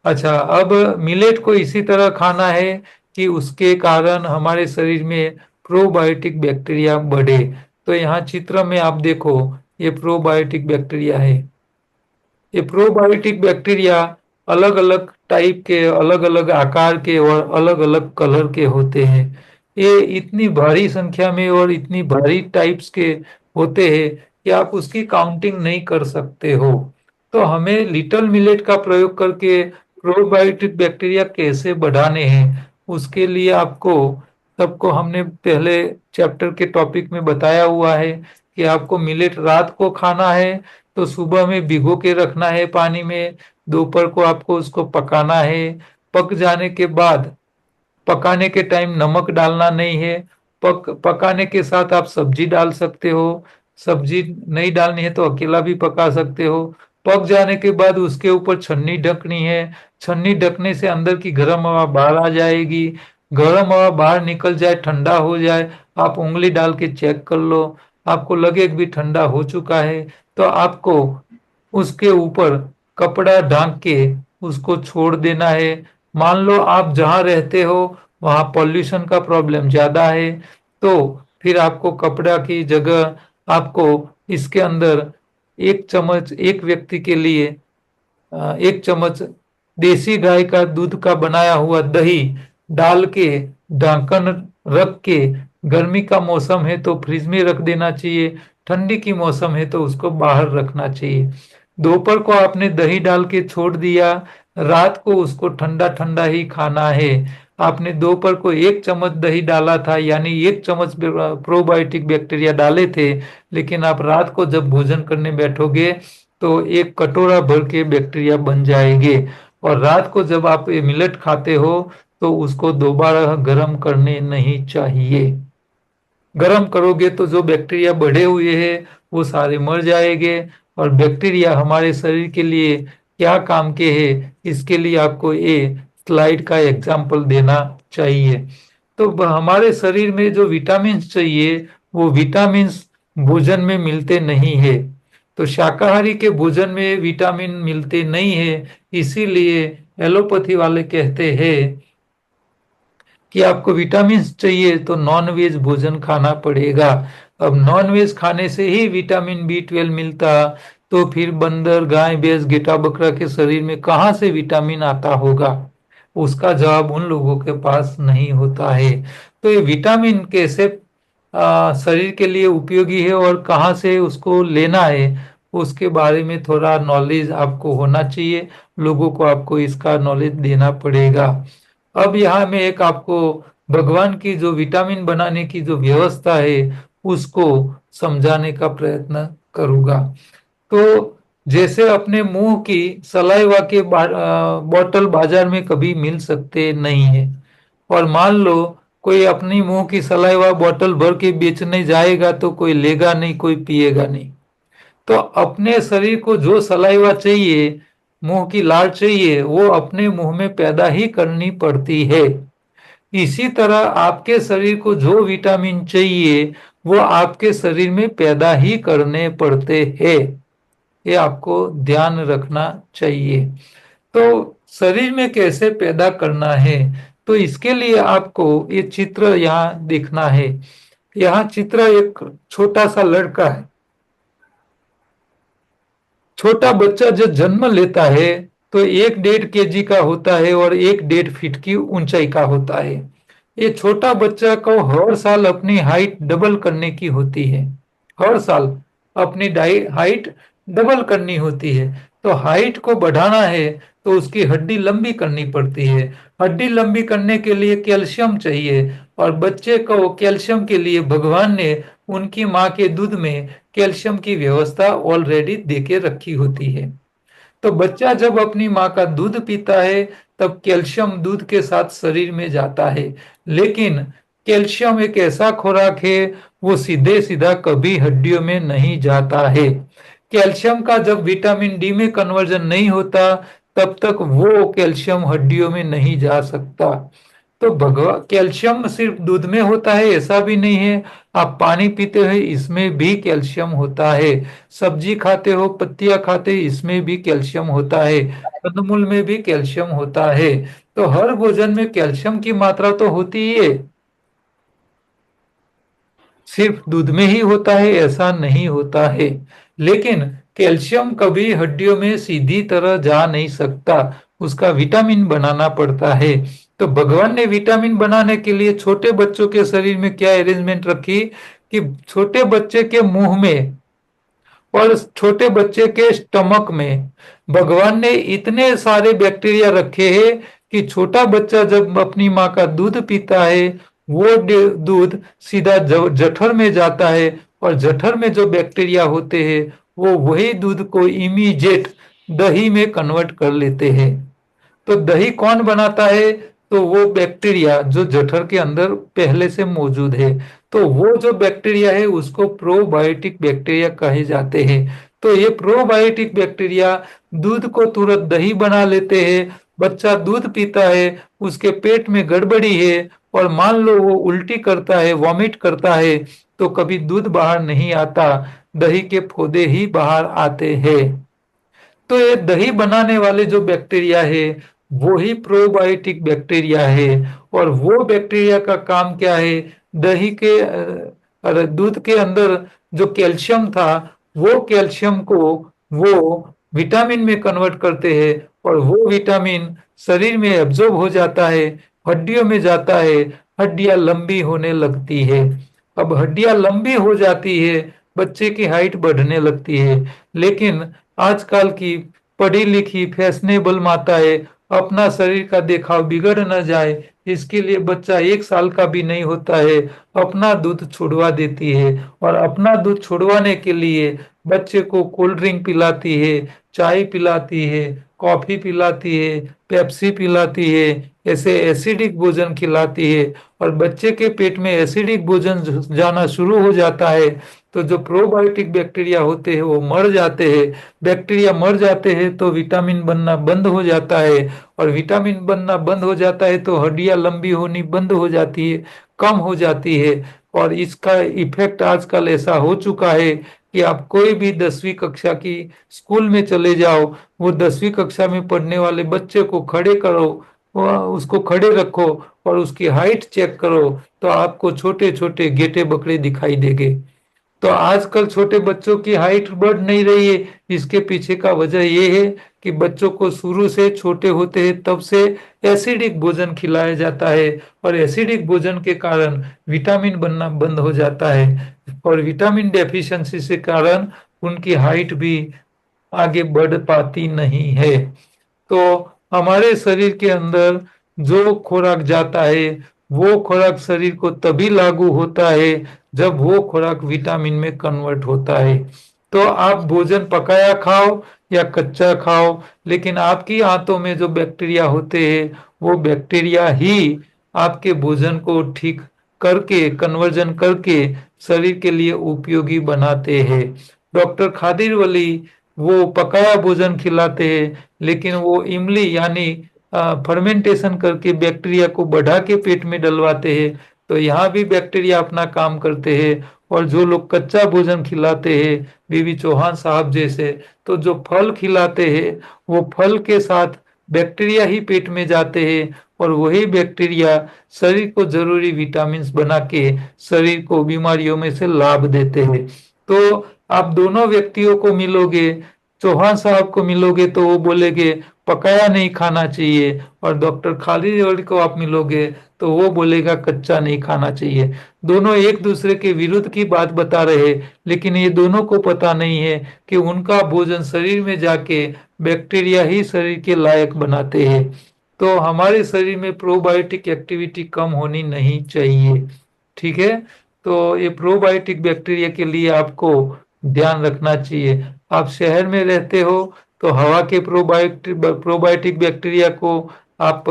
A: अच्छा, अब मिलेट को इसी तरह खाना है कि उसके कारण हमारे शरीर में प्रोबायोटिक बैक्टीरिया बढ़े। तो यहाँ चित्र में आप देखो, ये प्रोबायोटिक बैक्टीरिया है। ये प्रोबायोटिक बैक्टीरिया अलग अलग टाइप के, अलग अलग आकार के और अलग अलग कलर के होते हैं। ये इतनी भारी संख्या में और इतनी भारी टाइप्स के होते हैं कि आप उसकी काउंटिंग नहीं कर सकते हो। तो हमें लिटिल मिलेट का प्रयोग करके प्रोबायोटिक बैक्टीरिया कैसे बढ़ाने हैं, उसके लिए आपको सबको हमने पहले चैप्टर के टॉपिक में बताया हुआ है कि आपको मिलेट रात को खाना है तो सुबह में भिगो के रखना है पानी में, दोपहर को आपको उसको पकाना है। पक जाने के बाद, पकाने के टाइम नमक डालना नहीं है। पकाने के साथ आप सब्जी डाल सकते हो, सब्जी नहीं डालनी है तो अकेला भी पका सकते हो। पक जाने के बाद उसके ऊपर छन्नी ढकनी है। छन्नी ढकने से अंदर की गर्म हवा बाहर आ जाएगी। गर्म हवा बाहर निकल जाए, ठंडा हो जाए, आप उंगली डाल के चेक कर लो, आपको लगे कि भी ठंडा हो चुका है तो आपको उसके ऊपर कपड़ा ढांक के उसको छोड़ देना है। मान लो आप जहां रहते हो वहां पॉल्यूशन का प्रॉब्लम ज्यादा है, तो फिर आपको कपड़ा की जगह आपको इसके अंदर 1 चम्मच, एक व्यक्ति के लिए 1 चम्मच देसी गाय का दूध का बनाया हुआ दही डाल के ढक्कन रख के गर्मी का मौसम है तो फ्रिज में रख देना चाहिए, ठंडी की मौसम है तो उसको बाहर रखना चाहिए। दोपहर को आपने दही डाल के छोड़ दिया, रात को उसको ठंडा ठंडा ही खाना है। आपने दोपहर को 1 चम्मच दही डाला था, यानी 1 चम्मच प्रोबायोटिक बैक्टीरिया डाले थे, लेकिन आप रात को जब भोजन करने बैठोगे तो 1 कटोरा भर के बैक्टीरिया बन जाएंगे। और रात को जब आप ये मिलेट खाते हो तो उसको दोबारा गर्म करने नहीं चाहिए। गर्म करोगे तो जो बैक्टीरिया बढ़े हुए हैं वो सारे मर जाएंगे। और बैक्टीरिया हमारे शरीर के लिए क्या काम के हैं, इसके लिए आपको ये स्लाइड का एग्जाम्पल देना चाहिए। तो हमारे शरीर में जो विटामिन चाहिए वो विटामिन भोजन में मिलते नहीं है। तो शाकाहारी के भोजन में विटामिन मिलते नहीं है, इसीलिए एलोपैथी वाले कहते हैं कि आपको विटामिन चाहिए तो नॉन वेज भोजन खाना पड़ेगा। अब नॉन वेज खाने से ही विटामिन B12 मिलता, तो फिर बंदर, गाय, भैंस, गेटा, बकरा के शरीर में कहाँ से विटामिन आता होगा? उसका जवाब उन लोगों के पास नहीं होता है। तो ये विटामिन कैसे शरीर के लिए उपयोगी है और कहाँ से उसको लेना है, उसके बारे में थोड़ा नॉलेज आपको होना चाहिए। लोगों को आपको इसका नॉलेज देना पड़ेगा। अब यहाँ में एक आपको भगवान की जो विटामिन बनाने की जो व्यवस्था है उसको समझाने का प्रयत्न करूंगा। तो जैसे अपने मुंह की सलाइवा के बॉटल बाजार में कभी मिल सकते नहीं है, और मान लो कोई अपनी मुंह की सलाइवा बॉटल भर के बेचने जाएगा तो कोई लेगा नहीं, कोई पिएगा नहीं। तो अपने शरीर को जो सलाइवा चाहिए, मुंह की लार चाहिए, वो अपने मुंह में पैदा ही करनी पड़ती है। इसी तरह आपके शरीर को जो विटामिन चाहिए वो आपके शरीर में पैदा ही करने पड़ते हैं। ये आपको ध्यान रखना चाहिए। तो शरीर में कैसे पैदा करना है, तो इसके लिए आपको ये चित्र यहाँ देखना है। यहाँ चित्र एक छोटा सा लड़का है। छोटा बच्चा जब जन्म लेता है तो 1-1.5 kg का होता है और 1-1.5 फीट की ऊंचाई का होता है। ये छोटा बच्चा को हर साल अपनी हाइट डबल करने की होती है। हर साल अपनी हाइट डबल करनी होती है। तो हाइट को बढ़ाना है तो उसकी हड्डी लंबी करनी पड़ती है। हड्डी लंबी करने के लिए कैल्शियम चाहिए, और बच्चे को कैल्शियम के लिए भगवान ने उनकी माँ के दूध में कैल्शियम की व्यवस्था ऑलरेडी देके रखी होती है। तो बच्चा जब अपनी माँ का दूध पीता है तब कैल्शियम दूध के साथ शरीर में जाता है। लेकिन कैल्शियम एक ऐसा खुराक है वो सीधे सीधा कभी हड्डियों में नहीं जाता है। कैल्शियम का जब विटामिन डी में कन्वर्जन नहीं होता तब तक वो कैल्शियम हड्डियों में नहीं जा सकता। तो भगवान कैल्शियम सिर्फ दूध में होता है ऐसा भी नहीं है। आप पानी पीते हो इसमें भी कैल्शियम होता है। सब्जी खाते हो, पत्तियां खाते हो, इसमें भी कैल्शियम होता है। कंदमूल में भी कैल्शियम होता है। तो हर भोजन में कैल्शियम की मात्रा तो होती ही है। सिर्फ दूध में ही होता है ऐसा नहीं होता है। लेकिन कैल्शियम कभी हड्डियों में सीधी तरह जा नहीं सकता, उसका विटामिन बनाना पड़ता है। तो भगवान ने विटामिन बनाने के लिए छोटे बच्चों के शरीर में क्या अरेंजमेंट रखी कि छोटे बच्चे के मुंह में और छोटे बच्चे के स्टमक में भगवान ने इतने सारे बैक्टीरिया रखे हैं कि छोटा बच्चा जब अपनी माँ का दूध पीता है वो दूध सीधा जठर में जाता है, और जठर में जो बैक्टीरिया होते हैं वो वही दूध को इमीडिएट दही में कन्वर्ट कर लेते हैं। तो दही कौन बनाता है? तो वो बैक्टीरिया जो जठर के अंदर पहले से मौजूद है। तो वो जो बैक्टीरिया है उसको प्रोबायोटिक बैक्टीरिया कहे जाते हैं। तो ये प्रोबायोटिक बैक्टीरिया दूध को तुरंत दही बना लेते हैं। बच्चा दूध पीता है, उसके पेट में गड़बड़ी है और मान लो वो उल्टी करता है, वॉमिट करता है, तो कभी दूध बाहर नहीं आता, दही के पौधे ही बाहर आते हैं। तो ये दही बनाने वाले जो बैक्टीरिया है वो ही प्रोबायोटिक बैक्टीरिया है। और वो बैक्टीरिया का काम क्या है? दही के दूध के अंदर जो कैल्शियम था वो कैल्शियम को वो विटामिन में कन्वर्ट करते हैं, और वो विटामिन शरीर में एब्जॉर्ब हो जाता है, हड्डियों में जाता है, हड्डियां लंबी होने लगती है। अब हड्डियां लंबी हो जाती है, बच्चे की हाइट बढ़ने लगती है, लेकिन आजकल की पढ़ी लिखी फैशनेबल माताएं अपना शरीर का देखाव बिगड़ न जाए इसके लिए बच्चा 1 साल का भी नहीं होता है, अपना दूध छुड़वा देती है, और अपना दूध छुड़वाने के लिए बच्चे को कोल्ड ड्रिंक पिलाती है, चाय पिलाती है, कॉफी पिलाती है, पेप्सी पिलाती है, ऐसे एसिडिक भोजन खिलाती है, और बच्चे के पेट में एसिडिक भोजन जाना शुरू हो जाता है तो जो प्रोबायोटिक बैक्टीरिया होते हैं वो मर जाते हैं। बैक्टीरिया मर जाते हैं तो विटामिन बनना बंद हो जाता है, और विटामिन बनना बंद हो जाता है तो हड्डियां लंबी होनी बंद हो जाती है, कम हो जाती है। और इसका इफेक्ट आजकल ऐसा हो चुका है कि आप कोई भी 10वीं कक्षा की स्कूल में चले जाओ, वो 10वीं कक्षा में पढ़ने वाले बच्चे को खड़े करो, उसको खड़े रखो और उसकी हाइट चेक करो तो आपको छोटे छोटे गेटे बकरे दिखाई देंगे। तो आजकल छोटे बच्चों की हाइट बढ़ नहीं रही है, इसके पीछे का वजह ये है कि बच्चों को शुरू से छोटे होते हैं तब से एसिडिक भोजन खिलाया जाता है, और एसिडिक भोजन के कारण विटामिन बनना बंद हो जाता है, और विटामिन डेफिशिएंसी से कारण उनकी हाइट भी आगे बढ़ पाती नहीं है। तो हमारे शरीर के अंदर जो खुराक जाता है वो खुराक शरीर को तभी लागू होता है जब वो खुराक विटामिन में कन्वर्ट होता है। तो आप भोजन पकाया खाओ या कच्चा खाओ, लेकिन आपकी आंतों में जो बैक्टीरिया होते हैं वो बैक्टीरिया ही आपके भोजन को ठीक करके कन्वर्जन करके शरीर के लिए उपयोगी बनाते हैं। डॉक्टर खादिर वली वो पकाया भोजन खिलाते हैं, लेकिन वो इमली यानी फर्मेंटेशन करके बैक्टीरिया को बढ़ा के पेट में डलवाते हैं, तो यहाँ भी बैक्टीरिया अपना काम करते हैं। और जो लोग कच्चा भोजन खिलाते हैं, बीबी चौहान साहब जैसे, तो जो फल खिलाते हैं वो फल के साथ बैक्टीरिया ही पेट में जाते हैं, और वही बैक्टीरिया शरीर को जरूरी विटामिन बना के शरीर को बीमारियों में से लाभ देते हैं। तो आप दोनों व्यक्तियों को मिलोगे, चौहान साहब को मिलोगे तो वो बोलेंगे पकाया नहीं खाना चाहिए, और डॉक्टर खालिद को आप मिलोगे तो वो बोलेगा कच्चा नहीं खाना चाहिए। दोनों एक दूसरे के विरुद्ध की बात बता रहे, लेकिन ये दोनों को पता नहीं है कि उनका भोजन शरीर में जाके बैक्टीरिया ही शरीर के लायक बनाते हैं। तो हमारे शरीर में प्रोबायोटिक एक्टिविटी कम होनी नहीं चाहिए। ठीक है, तो ये प्रोबायोटिक बैक्टीरिया के लिए आपको ध्यान रखना चाहिए। आप शहर में रहते हो तो हवा के प्रोबायोटिक बैक्टीरिया को आप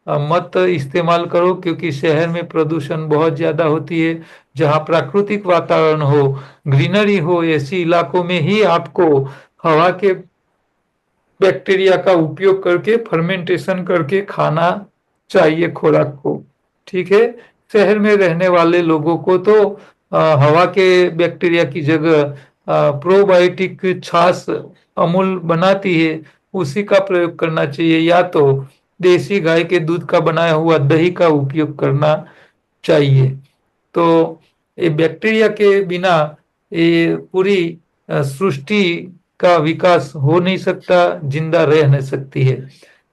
A: मत इस्तेमाल करो, क्योंकि शहर में प्रदूषण बहुत ज्यादा होती है। जहाँ प्राकृतिक वातावरण हो, ग्रीनरी हो, ऐसी इलाकों में ही आपको हवा के बैक्टीरिया का उपयोग करके फर्मेंटेशन करके खाना चाहिए खुराक को। ठीक है, शहर में रहने वाले लोगों को तो हवा के बैक्टीरिया की जगह प्रोबायोटिक छाछ अमूल बनाती है उसी का प्रयोग करना चाहिए, या तो देसी गाय के दूध का बनाया हुआ दही का उपयोग करना चाहिए। तो ये बैक्टीरिया के बिना ये पूरी सृष्टि का विकास हो नहीं सकता, जिंदा रह नहीं सकती है।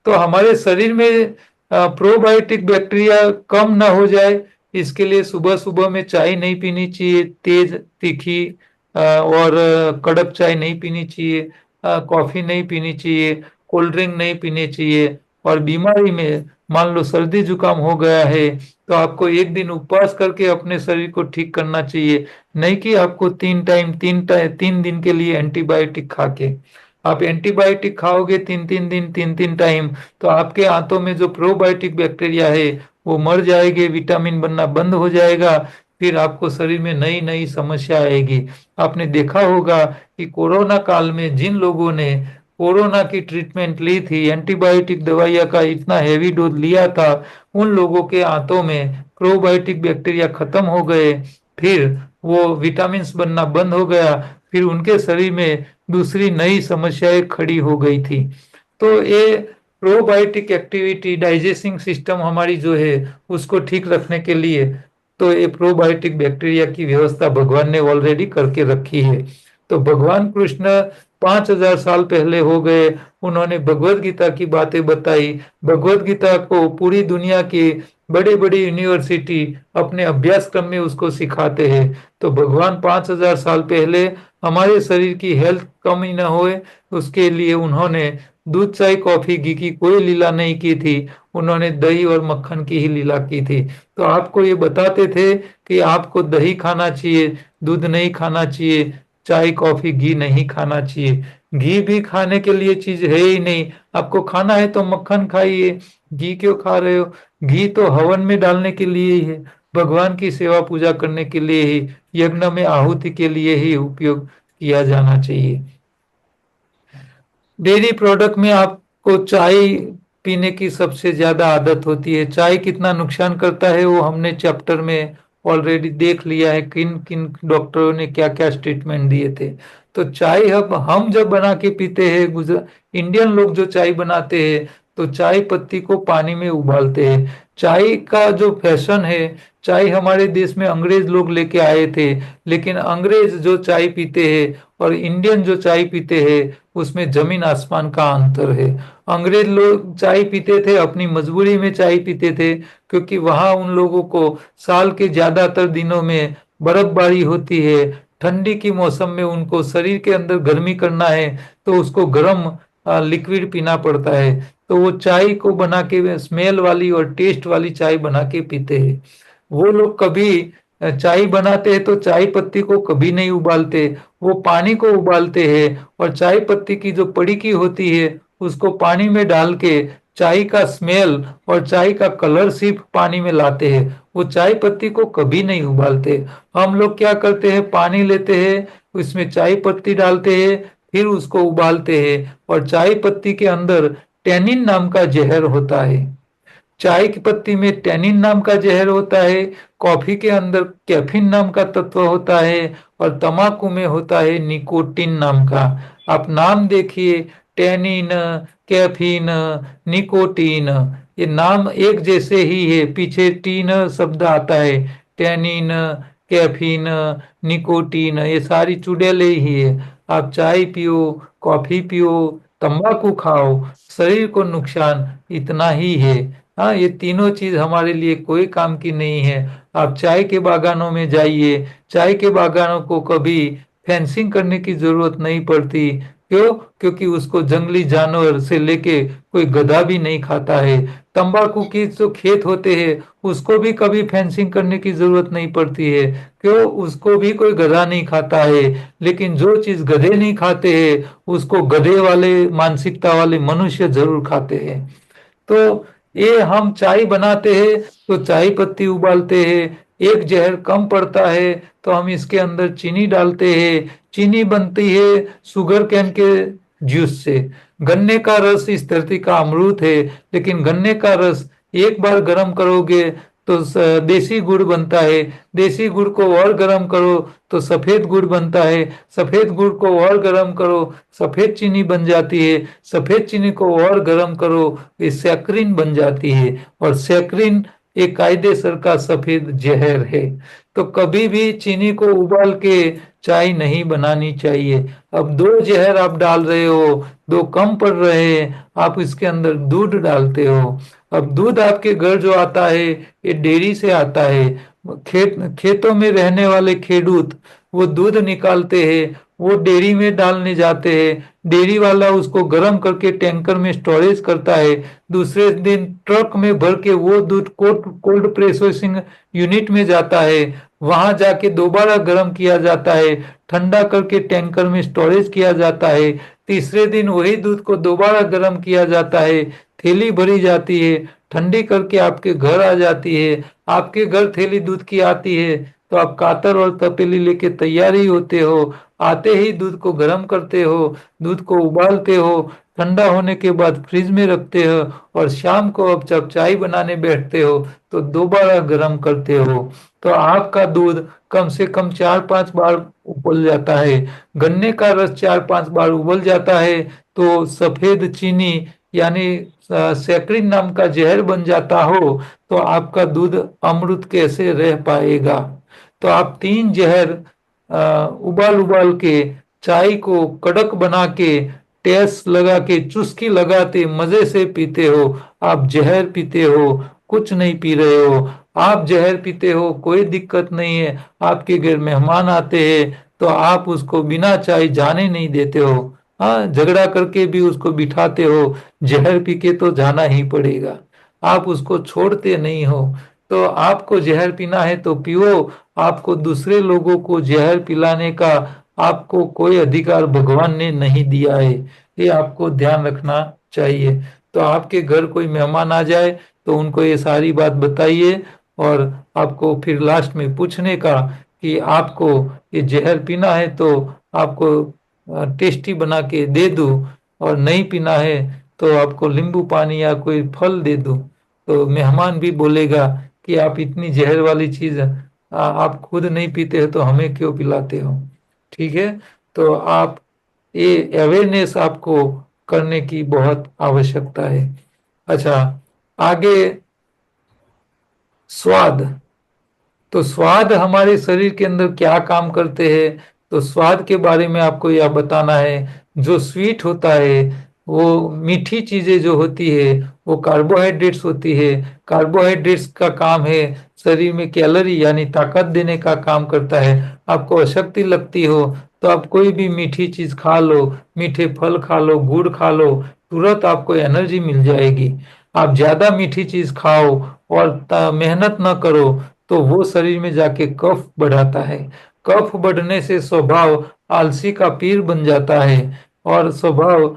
A: तो हमारे शरीर में प्रोबायोटिक बैक्टीरिया कम ना हो जाए इसके लिए सुबह सुबह में चाय नहीं पीनी चाहिए, तेज तीखी और कड़क चाय नहीं पीनी चाहिए, कॉफी नहीं पीनी चाहिए, कोल्ड ड्रिंक नहीं पीनी चाहिए। और बीमारी में मान लो सर्दी जुकाम हो गया है तो आपको एक दिन उपवास करके अपने शरीर को ठीक करना चाहिए, नहीं कि आपको 3 दिन के लिए एंटीबायोटिक खा के। आप एंटीबायोटिक खाओगे 3 दिन 3 टाइम तो आपके आंतों में जो प्रोबायोटिक बैक्टीरिया है वो मर जाएंगे, विटामिन बनना बंद हो जाएगा, फिर आपको शरीर में नई नई समस्या आएगी। आपने देखा होगा कि कोरोना काल में जिन लोगों ने कोरोना की ट्रीटमेंट ली थी, एंटीबायोटिक दवाइयाँ का इतना हैवी डोज लिया था, उन लोगों के आंतों में प्रोबायोटिक बैक्टीरिया खत्म हो गए, फिर वो विटामिन बनना बंद हो गया, फिर उनके शरीर में दूसरी नई समस्याएं खड़ी हो गई थी। तो ये प्रोबायोटिक एक्टिविटी डाइजेस्टिंग सिस्टम हमारी जो है उसको ठीक रखने के लिए तो ये प्रोबायोटिक बैक्टीरिया की व्यवस्था भगवान ने ऑलरेडी करके रखी है। तो भगवान कृष्ण 5,000 साल पहले हो गए। उन्होंने भगवत गीता की बातें बताई। भगवत गीता को पूरी दुनिया की बड़ी बड़ी यूनिवर्सिटी अपने अभ्यासक्रम में उसको सिखाते हैं। तो भगवान 5,000 साल पहले हमारे शरीर की हेल्थ कमी न होए उसके लिए उन्होंने दूध चाय कॉफी घी की कोई लीला नहीं की थी। उन्होंने दही और मक्खन की ही लीला की थी। तो आपको ये बताते थे कि आपको दही खाना चाहिए, दूध नहीं खाना चाहिए, चाय कॉफी घी नहीं खाना चाहिए। घी भी खाने के लिए चीज है ही नहीं। आपको खाना है तो मक्खन खाइए, घी क्यों खा रहे हो? घी तो हवन में डालने के लिए ही है, भगवान की सेवा पूजा करने के लिए ही, यज्ञ में आहुति के लिए ही उपयोग किया जाना चाहिए। डेयरी प्रोडक्ट में आपको चाय पीने की सबसे ज्यादा आदत होती है। चाय कितना नुकसान करता है वो हमने चैप्टर में ऑलरेडी देख लिया है, किन किन डॉक्टरों ने क्या क्या स्टेटमेंट दिए थे। तो चाय हम जब बना के पीते हैं, गुजरात इंडियन लोग जो चाय बनाते हैं तो चाय पत्ती को पानी में उबालते हैं। चाय का जो फैशन है, चाय हमारे देश में अंग्रेज लोग लेके आए थे, लेकिन अंग्रेज जो चाय पीते हैं और इंडियन जो चाय पीते हैं उसमें जमीन आसमान का अंतर है। अंग्रेज लोग चाय पीते थे, अपनी मजबूरी में चाय पीते थे, क्योंकि वहां उन लोगों को साल के ज्यादातर दिनों में बर्फबारी होती है। ठंडी की मौसम में उनको शरीर के अंदर गर्मी करना है तो उसको गर्म लिक्विड पीना पड़ता है। तो वो चाय को बना के स्मेल वाली और टेस्ट वाली चाय बना के पीते हैं। वो लोग कभी चाय बनाते हैं तो चाय पत्ती को कभी नहीं उबालते, वो पानी को उबालते हैं और चाय पत्ती की जो पड़ीकी होती है उसको पानी में डाल के चाय का स्मेल और चाय का कलर सिर्फ पानी में लाते हैं। वो चाय पत्ती को कभी नहीं उबालते। हम लोग क्या करते हैं, पानी लेते हैं, उसमें चाय पत्ती डालते हैं, फिर उसको उबालते हैं, और चाय पत्ती के अंदर टेनिन नाम का जहर होता है। चाय की पत्ती में टेनिन नाम का जहर होता है, कॉफी के अंदर कैफीन नाम का तत्व होता है, और तंबाकू में होता है निकोटिन नाम का। आप नाम देखिए, टेनिन, कैफीन, निकोटीन, ये नाम एक जैसे ही है, पीछे टीन शब्द आता है। टेनिन, कैफीन, निकोटीन, ये सारी चुड़ैले ही है। आप चाय पियो, कॉफी पियो, तंबाकू खाओ, शरीर को नुकसान इतना ही है। हाँ, ये तीनों चीज हमारे लिए कोई काम की नहीं है। आप चाय के बागानों में जाइए, चाय के बागानों को कभी फेंसिंग करने की जरूरत नहीं पड़ती। क्यों? क्योंकि उसको जंगली जानवर से लेके कोई गधा भी नहीं खाता है। तंबाकू की जो खेत होते हैं उसको भी कभी फेंसिंग करने की जरूरत नहीं पड़ती है। क्यों? उसको भी कोई गधा नहीं खाता है। लेकिन जो चीज गधे नहीं खाते हैं उसको गधे वाले मानसिकता वाले मनुष्य जरूर खाते हैं। तो ये हम चाय बनाते हैं तो चाय पत्ती उबालते हैं, एक जहर कम पड़ता है तो हम इसके अंदर चीनी डालते हैं। चीनी बनती है शुगर कैन के जूस से। गन्ने का रस इस धरती का अमृत है, लेकिन गन्ने का रस एक बार गर्म करोगे तो देसी गुड़ बनता है। देसी गुड़ को और गर्म करो तो सफेद गुड़ बनता है। सफेद गुड़ को और गर्म करो, सफेद चीनी बन जाती है। सफेद चीनी को और गर्म करो, ये सैकरीन बन जाती है। और सैकरीन एक कायदेसर का सफेद जहर है। तो कभी भी चीनी को उबाल के चाय नहीं बनानी चाहिए। अब दो जहर आप डाल रहे हो, दो कम पड़ रहे हैं, आप इसके अंदर दूध डालते हो। अब दूध आपके घर जो आता है ये डेयरी से आता है। खेतों में रहने वाले खेडूत वो दूध निकालते हैं, वो डेयरी में डालने जाते हैं। डेयरी वाला उसको गर्म करके टैंकर में स्टोरेज करता है। दूसरे दिन ट्रक में भर के वो दूध कोल्ड प्रोसेसिंग यूनिट में जाता है। वहां जाके दोबारा गर्म किया जाता है, ठंडा करके टैंकर में स्टोरेज किया जाता है। तीसरे दिन वही दूध को दोबारा गर्म किया जाता है, थैली भरी जाती है, ठंडी करके आपके घर आ जाती है। आपके घर थैली दूध की आती है तो आप कातर और तपेली लेके तैयार ही होते हो। आते ही दूध को गर्म करते हो, दूध को उबालते हो, ठंडा होने के बाद फ्रिज में रखते हो, और शाम को अब जब चाय बनाने बैठते हो तो दोबारा गर्म करते हो। तो आपका दूध कम से कम 4-5 बार उबल जाता है। गन्ने का रस 4-5 बार उबल जाता है तो सफेद चीनी यानी सैकरीन नाम का जहर बन जाता हो, तो आपका दूध अमृत कैसे रह पाएगा? तो आप 3 जहर उबाल उबाल के चाय को कड़क बना के टेस्ट लगा के चुस्की लगाते मजे से पीते हो। आप जहर पीते हो, कुछ नहीं पी रहे हो। आप जहर पीते हो, कोई दिक्कत नहीं है। आपके घर मेहमान आते हैं तो आप उसको बिना चाय जाने नहीं देते हो। हाँ, झगड़ा करके भी उसको बिठाते हो, जहर पी के तो जाना ही पड़ेगा। आप उसको छोड़ते नहीं हो। तो आपको जहर पीना है तो पियो। आपको दूसरे लोगों को जहर पिलाने का आपको कोई अधिकार भगवान ने नहीं दिया है। ये आपको ध्यान रखना चाहिए। तो आपके घर कोई मेहमान आ जाए तो उनको ये सारी बात बताइए, और आपको फिर लास्ट में पूछने का कि आपको ये जहर पीना है तो आपको टेस्टी बना के दे दूं, और नहीं पीना है तो आपको नींबू पानी या कोई फल दे दूं। तो मेहमान भी बोलेगा कि आप इतनी जहर वाली चीज आप खुद नहीं पीते हो तो हमें क्यों पिलाते हो। ठीक है। तो आप ये अवेयरनेस आपको करने की बहुत आवश्यकता है। अच्छा, आगे स्वाद। तो स्वाद हमारे शरीर के अंदर क्या काम करते हैं, तो स्वाद के बारे में आपको यह बताना है। जो स्वीट होता है, वो मीठी चीजें जो होती है वो कार्बोहाइड्रेट्स होती है। कार्बोहाइड्रेट्स का काम है शरीर में कैलोरी यानी ताकत देने का काम करता है। आपको अशक्ति लगती हो तो आप कोई भी मीठी चीज खा लो, मीठे फल खा लो, गुड़ खा लो, तुरंत आपको एनर्जी मिल जाएगी। आप ज्यादा मीठी चीज खाओ और मेहनत न करो तो वो शरीर में जाके कफ बढ़ाता है। कफ बढ़ने से स्वभाव आलसी का पीर बन जाता है, और स्वभाव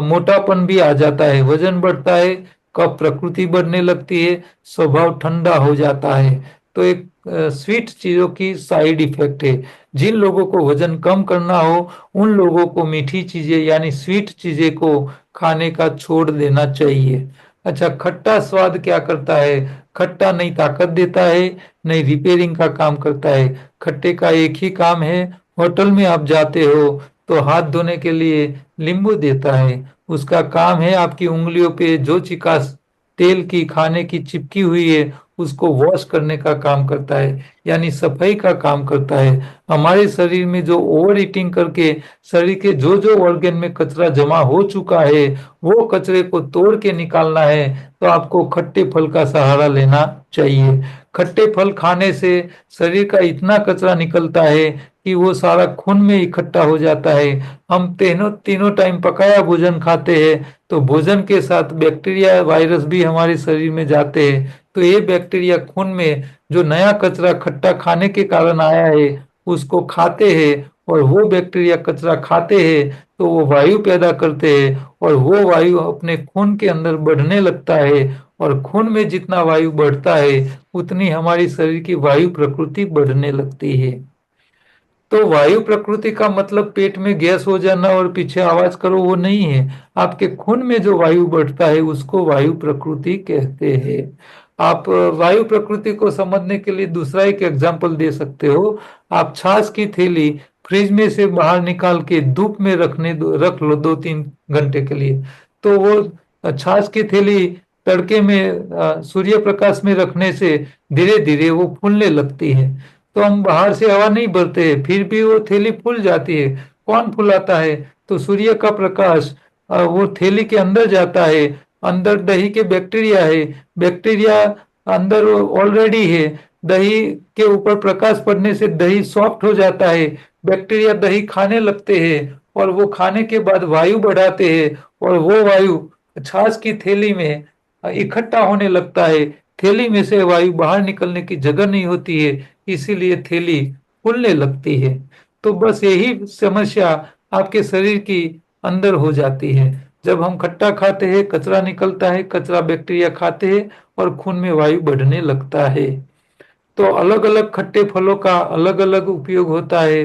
A: मोटापन भी आ जाता है, वजन बढ़ता है, कफ प्रकृति बढ़ने लगती है, स्वभाव ठंडा हो जाता है। तो एक स्वीट चीजों की साइड इफेक्ट है। जिन लोगों को वजन कम करना हो उन लोगों को मीठी चीजें यानी स्वीट चीजें को खाने का छोड़ देना चाहिए। अच्छा, खट्टा स्वाद क्या करता है। खट्टा नहीं ताकत देता है, नहीं रिपेयरिंग का काम करता है। खट्टे का एक ही काम है, होटल में आप जाते हो तो हाथ धोने के लिए नींबू देता है। उसका काम है आपकी उंगलियों पे जो चिकास तेल की खाने की चिपकी हुई है उसको वॉश करने का काम करता है, यानी सफाई का काम करता है। हमारे शरीर में जो ओवर ईटिंग करके शरीर के जो जो ऑर्गन में कचरा जमा हो चुका है वो कचरे को तोड़ के निकालना है तो आपको खट्टे फल का सहारा लेना चाहिए। खट्टे फल खाने से शरीर का इतना कचरा निकलता है कि वो सारा खून में इकट्ठा हो जाता है। हम तीनों तीनों टाइम पकाया भोजन खाते हैं तो भोजन के साथ बैक्टीरिया वायरस भी हमारे शरीर में जाते हैं। तो ये बैक्टीरिया खून में जो नया कचरा खट्टा खाने के कारण आया है उसको खाते हैं, और वो बैक्टीरिया कचरा खाते हैं तो वो वायु पैदा करते हैं, और वो वायु अपने खून के अंदर बढ़ने लगता है। और खून में जितना वायु बढ़ता है उतनी हमारी शरीर की वायु प्रकृति बढ़ने लगती है। तो वायु प्रकृति का मतलब पेट में गैस हो जाना और पीछे आवाज करो वो नहीं है। आपके खून में जो वायु बढ़ता है उसको वायु प्रकृति कहते हैं। आप वायु प्रकृति को समझने के लिए दूसरा एक एग्जांपल दे सकते हो। आप छाछ की थैली फ्रिज में से बाहर निकाल के धूप में रख लो 2-3 घंटे के लिए, तो वो छाछ की थैली तड़के में सूर्य प्रकाश में रखने से धीरे धीरे वो फूलने लगती है। तो हम बाहर से हवा नहीं भरते फिर भी वो थैली फूल जाती है। कौन फुलाता है, तो सूर्य का प्रकाश वो थैली के अंदर जाता है। अंदर दही के बैक्टीरिया है, बैक्टीरिया अंदर ऑलरेडी है। दही के ऊपर प्रकाश पड़ने से दही सॉफ्ट हो जाता है, बैक्टीरिया दही खाने लगते हैं, और वो खाने के बाद वायु बढ़ाते हैं, और वो वायु छाछ की थैली में इकट्ठा होने लगता है। थैली में से वायु बाहर निकलने की जगह नहीं होती है, इसीलिए थैली फूलने लगती है। तो बस यही समस्या आपके शरीर की अंदर हो जाती है। जब हम खट्टा खाते हैं कचरा निकलता है, कचरा बैक्टीरिया खाते हैं और खून में वायु बढ़ने लगता है। तो अलग अलग खट्टे फलों का अलग अलग उपयोग होता है।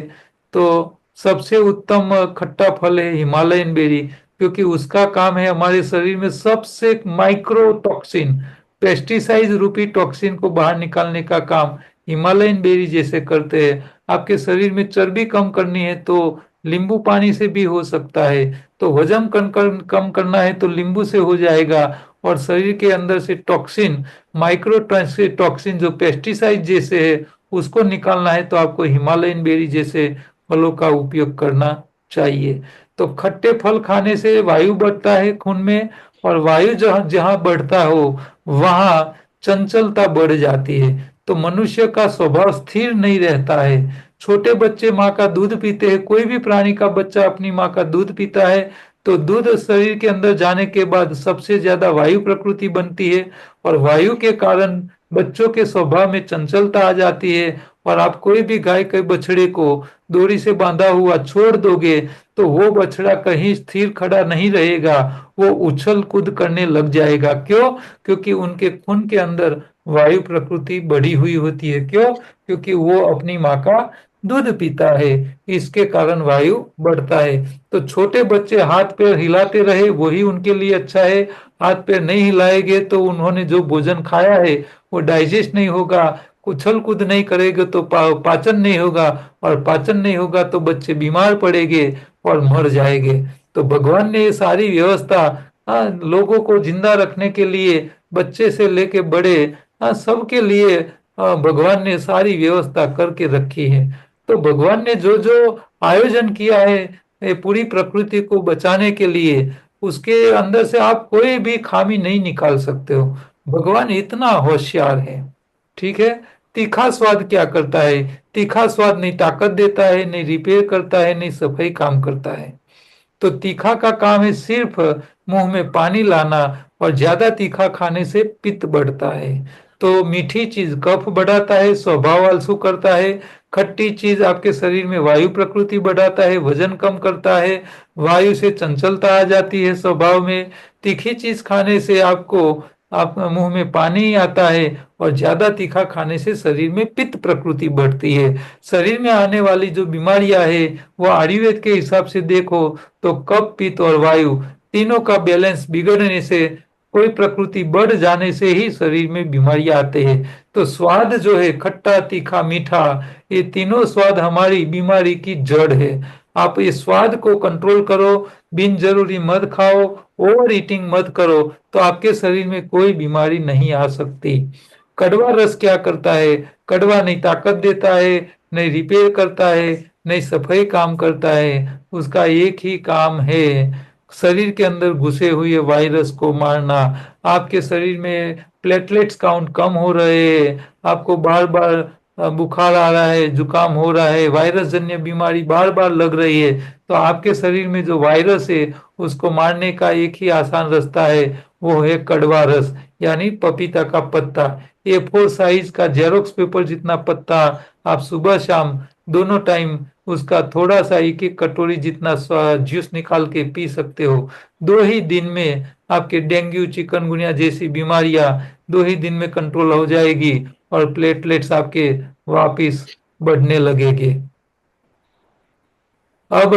A: तो सबसे उत्तम खट्टा फल है हिमालयन बेरी, क्योंकि उसका काम है हमारे शरीर में सबसे माइक्रो टॉक्सिन, पेस्टिसाइड रूपी टॉक्सिन को बाहर निकालने का काम हिमालयन बेरी जैसे करते हैं। आपके शरीर में चर्बी कम करनी है तो नींबू पानी से भी हो सकता है। तो वजन कम करना है तो नींबू से हो जाएगा। और शरीर के अंदर से टॉक्सिन, माइक्रो टॉक्सिन जो पेस्टिसाइड जैसे है उसको निकालना है तो आपको हिमालयन बेरी जैसे फलों का उपयोग करना चाहिए। तो खट्टे फल खाने से वायु बढ़ता है खून में, और वायु जहाँ जहाँ बढ़ता हो वहां चंचलता बढ़ जाती है। तो मनुष्य का स्वभाव स्थिर नहीं रहता है। छोटे बच्चे माँ का दूध पीते हैं, कोई भी प्राणी का बच्चा अपनी माँ का दूध पीता है, तो दूध शरीर के अंदर जाने के बाद सबसे ज्यादा वायु प्रकृति बनती है, और वायु के कारण बच्चों के स्वभाव में चंचलता आ जाती है। और आप कोई भी गाय के बछड़े को डोरी से बांधा हुआ छोड़ दोगे तो वो बछड़ा कहीं स्थिर खड़ा नहीं रहेगा, वो उछल कूद करने लग जाएगा। क्यों? क्योंकि उनके खून के अंदर वायु प्रकृति बढ़ी हुई होती है। क्यों? क्योंकि वो अपनी माँ का दूध पीता है, इसके कारण वायु बढ़ता है। तो छोटे बच्चे हाथ पैर हिलाते रहे वही उनके लिए अच्छा है। हाथ पैर नहीं हिलाएंगे तो उन्होंने जो भोजन खाया है वो डाइजेस्ट नहीं होगा, उछल कूद नहीं करेंगे तो पाचन नहीं होगा, और पाचन नहीं होगा तो बच्चे बीमार पड़ेंगे और मर जाएंगे। तो भगवान ने ये सारी व्यवस्था लोगों को जिंदा रखने के लिए, बच्चे से लेके बड़े सबके लिए भगवान ने सारी व्यवस्था करके रखी है। तो भगवान ने जो जो आयोजन किया है ये पूरी प्रकृति को बचाने के लिए, उसके अंदर से आप कोई भी खामी नहीं निकाल सकते हो। भगवान इतना होशियार है। ठीक है। तीखा स्वाद क्या करता है? तीखा स्वाद नहीं ताकत देता है, नहीं रिपेयर करता है, नहीं सफाई काम करता है। तो तीखा का काम है सिर्फ मुंह में पानी लाना, और ज्यादा तीखा खाने से पित्त बढ़ता है। तो मीठी चीज कफ बढ़ाता है, स्वभाव आलसू करता है। खट्टी चीज आपके शरीर में वायु प्रकृति बढ़ाता है, वजन कम करता है, वायु से चंचलता आ जाती है स्वभाव में। तीखी चीज खाने से आपको आप मुंह में पानी आता है, और ज्यादा तीखा खाने से शरीर में पित्त प्रकृति बढ़ती है। शरीर में आने वाली जो बीमारियां है वो आयुर्वेद के हिसाब से देखो तो कफ पित्त और वायु तीनों का बैलेंस बिगड़ने से, कोई प्रकृति बढ़ जाने से ही शरीर में बीमारियां आते हैं। तो स्वाद जो है खट्टा तीखा मीठा, ये तीनों स्वाद हमारी बीमारी की जड़ है। आप इस स्वाद को कंट्रोल करो, बिन जरूरी मत खाओ, ओवर ईटिंग मत करो, तो आपके शरीर में कोई बीमारी नहीं आ सकती। कड़वा रस क्या करता है? कड़वा नहीं ताकत देता है, नहीं रिपेयर करता है, नहीं सफाई काम करता है। उसका एक ही काम है, शरीर के अंदर घुसे हुए वायरस को मारना। आपके शरीर में प्लेटलेट्स काउंट कम हो रहे हैं, आपको बार बार बुखार आ रहा है, जुकाम हो रहा है, वायरस जन्य बीमारी बार बार लग रही है, तो आपके शरीर में जो वायरस है उसको मारने का एक ही आसान रास्ता है, वो है कड़वा रस, यानी पपीता का पत्ता। A4 साइज का जेरोक्स पेपर जितना पत्ता आप सुबह शाम दोनों टाइम उसका थोड़ा सा एक एक कटोरी जितना जूस निकाल के पी सकते हो। 2 ही दिन में आपके डेंगू चिकनगुनिया जैसी बीमारियां 2 ही दिन में कंट्रोल हो जाएगी, और प्लेटलेट्स आपके वापिस बढ़ने लगेंगे। अब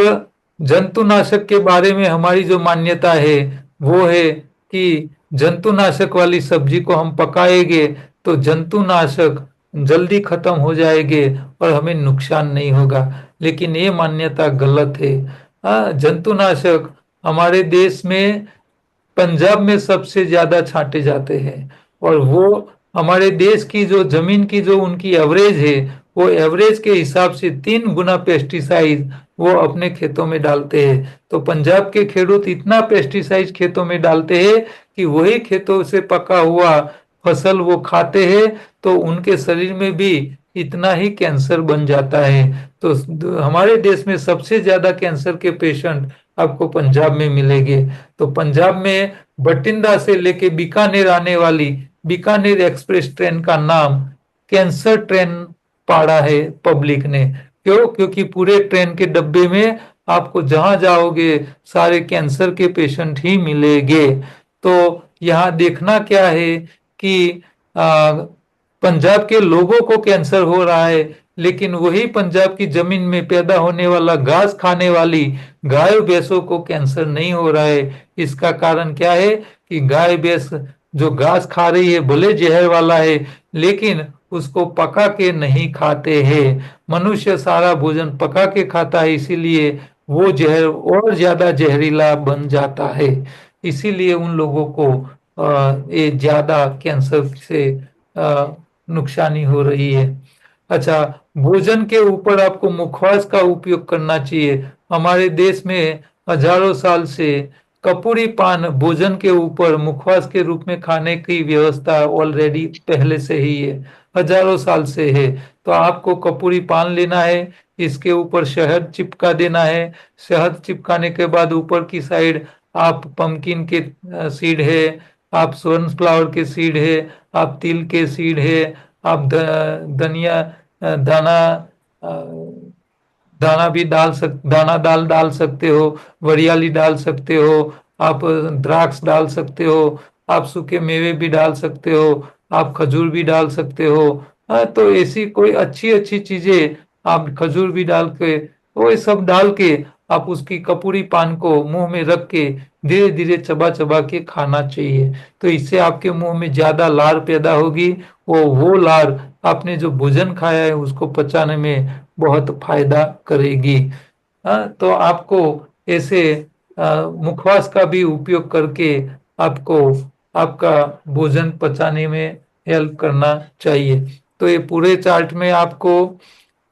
A: जंतुनाशक के बारे में हमारी जो मान्यता है वो है कि जंतुनाशक वाली सब्जी को हम पकाएंगे तो जंतुनाशक जल्दी खत्म हो जाएंगे और हमें नुकसान नहीं होगा। लेकिन ये मान्यता गलत है। जंतुनाशक हमारे देश में पंजाब में सबसे ज्यादा छांटे जाते हैं, और वो हमारे देश की जो जमीन की जो उनकी एवरेज है वो एवरेज के हिसाब से 3 गुना पेस्टिसाइड वो अपने खेतों में डालते हैं। तो पंजाब के खेडूत इतना पेस्टिसाइड खेतों में डालते हैं कि वही खेतों से पका हुआ फसल वो खाते हैं, तो उनके शरीर में भी इतना ही कैंसर बन जाता है। तो हमारे देश में सबसे ज्यादा कैंसर के पेशेंट आपको पंजाब में मिलेंगे। तो पंजाब में बठिंडा से लेके बीकानेर आने वाली बीकानेर एक्सप्रेस ट्रेन का नाम कैंसर ट्रेन पाड़ा है पब्लिक ने। क्यों? क्योंकि पूरे ट्रेन के डब्बे में आपको जहां जाओगे सारे कैंसर के पेशेंट ही मिलेंगे। तो यहाँ देखना क्या है कि पंजाब के लोगों को कैंसर हो रहा है, लेकिन वही पंजाब की जमीन में पैदा होने वाला घास खाने वाली गाय भैंसों को कैंसर नहीं हो रहा है। इसका कारण क्या है कि गाय भैंस जो घास खा रही है भले जहर वाला है, लेकिन उसको पका के नहीं खाते हैं। मनुष्य सारा भोजन पका के खाता है, इसीलिए वो जहर और ज्यादा जहरीला बन जाता है। इसीलिए उन लोगों को ये ज्यादा कैंसर से नुकसानी हो रही है। अच्छा, भोजन के ऊपर आपको मुखवास का उपयोग करना चाहिए। हमारे देश में हजारों साल से कपूरी पान भोजन के ऊपर मुखवास के रूप में खाने की व्यवस्था ऑलरेडी पहले से ही है, हजारों साल से है। तो आपको कपूरी पान लेना है, इसके ऊपर शहद चिपका देना है। शहद चिपकाने के बाद ऊपर की साइड आप पंपकिन के सीड है, आप सनफ्लावर के सीड है, आप तिल के सीड है, आप धनिया दाना दाना भी दाना दाल डाल सकते हो, वरियाली डाल सकते हो, आप द्राक्ष डाल सकते हो, आप सूखे मेवे भी डाल सकते हो, आप खजूर भी डाल सकते हो। हाँ, तो ऐसी कोई अच्छी अच्छी चीजें आप खजूर भी डाल के, वो ये सब डाल के आप उसकी कपूरी पान को मुंह में रख के धीरे धीरे चबा चबा के खाना चाहिए। तो इससे आपके मुंह में ज्यादा लार पैदा होगी, वो लार आपने जो भोजन खाया है उसको पचाने में बहुत फायदा करेगी। हाँ, तो आपको ऐसे मुखवास का भी उपयोग करके आपको आपका भोजन पचाने में हेल्प करना चाहिए। तो ये पूरे चार्ट में आपको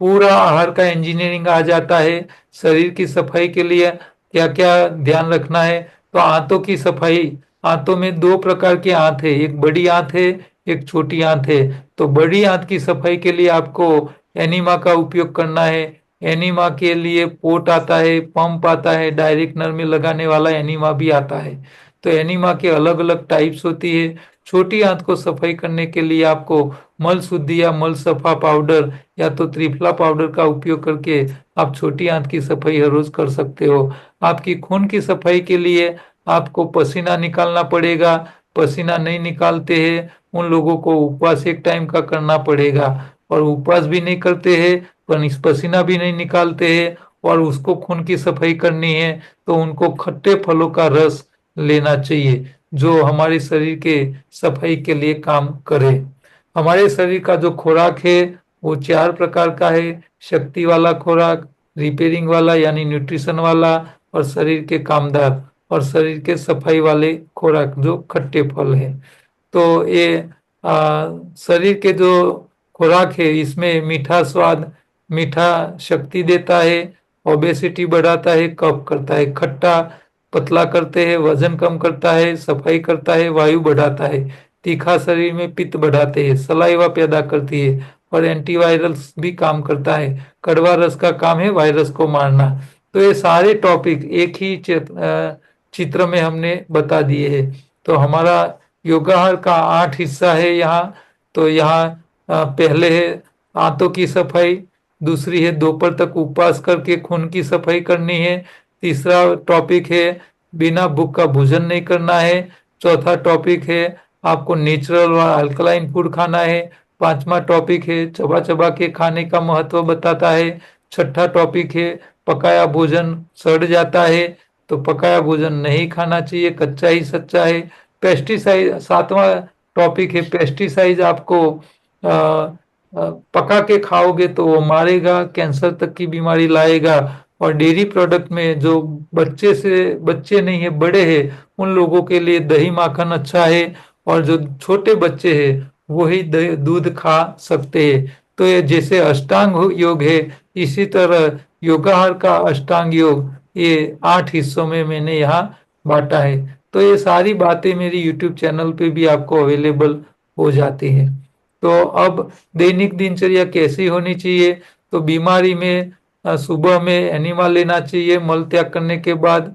A: पूरा आहार का इंजीनियरिंग आ जाता है। शरीर की सफाई के लिए क्या क्या ध्यान रखना है, तो आंतों की सफाई। आंतों में दो प्रकार की आंत है, एक बड़ी आंत है, एक छोटी आंत है। तो बड़ी आंत की सफाई के लिए आपको एनिमा का उपयोग करना है। एनिमा के लिए पोट आता है, पंप आता है, डायरेक्ट नर में लगाने वाला एनिमा भी आता है। तो एनिमा के अलग अलग टाइप्स होती है। छोटी आंत को सफाई करने के लिए आपको मल शुद्धि या मल सफा पाउडर या तो त्रिफला पाउडर का उपयोग करके आप छोटी आंत की सफाई हर रोज कर सकते हो। आपकी खून की सफाई के लिए आपको पसीना निकालना पड़ेगा। पसीना नहीं निकालते हैं उन लोगों को उपवास एक टाइम का करना पड़ेगा, और उपवास भी नहीं करते हैं पर पसीना भी नहीं निकालते हैं और उसको खून की सफाई करनी है, तो उनको खट्टे फलों का रस लेना चाहिए जो हमारे शरीर के सफाई के लिए काम करे। हमारे शरीर का जो खुराक है वो चार प्रकार का है: शक्ति वाला खुराक, रिपेयरिंग वाला यानी न्यूट्रिशन वाला, और शरीर के कामदार, और शरीर के सफाई वाले खुराक जो खट्टे फल है। तो ये शरीर के जो खुराक है इसमें मीठा स्वाद, मीठा शक्ति देता है, ओबेसिटी बढ़ाता है, कफ करता है। खट्टा पतला करते हैं, वजन कम करता है, सफाई करता है, वायु बढ़ाता है। तीखा शरीर में पित्त बढ़ाते हैं, सलाइवा पैदा करती है, और एंटीवायरल्स भी काम करता है। कड़वा रस का काम है वायरस को मारना। तो ये सारे टॉपिक एक ही चित्र में हमने बता दिए हैं। तो हमारा योगाहार का 8 हिस्सा है यहाँ। तो यहाँ पहले है आंतों की सफाई, दूसरी है दोपहर तक उपवास करके खून की सफाई करनी है, तीसरा टॉपिक है बिना भूख का भोजन नहीं करना है, चौथा टॉपिक है आपको नेचुरल और अल्कलाइन फूड खाना है, पांचवा टॉपिक है चबा चबा के खाने का महत्व बताता है, छठा टॉपिक है पकाया भोजन सड़ जाता है, तो पकाया भोजन नहीं खाना चाहिए, कच्चा ही सच्चा है। पेस्टिसाइड सातवां टॉपिक है पेस्टिसाइड, आपको पका के खाओगे तो वो मारेगा, कैंसर तक की बीमारी लाएगा। और डेयरी प्रोडक्ट में जो बच्चे नहीं है बड़े हैं उन लोगों के लिए दही माखन अच्छा है, और जो छोटे बच्चे हैं वही दूध खा सकते हैं। तो ये जैसे अष्टांग योग है इसी तरह योगाहार का अष्टांग योग ये 8 हिस्सों में मैंने यहाँ बांटा है। तो ये सारी बातें मेरी यूट्यूब चैनल पे भी आपको अवेलेबल हो जाती हैं। तो अब दैनिक दिनचर्या कैसी होनी चाहिए, तो बीमारी में सुबह में एनिमा लेना चाहिए मल त्याग करने के बाद।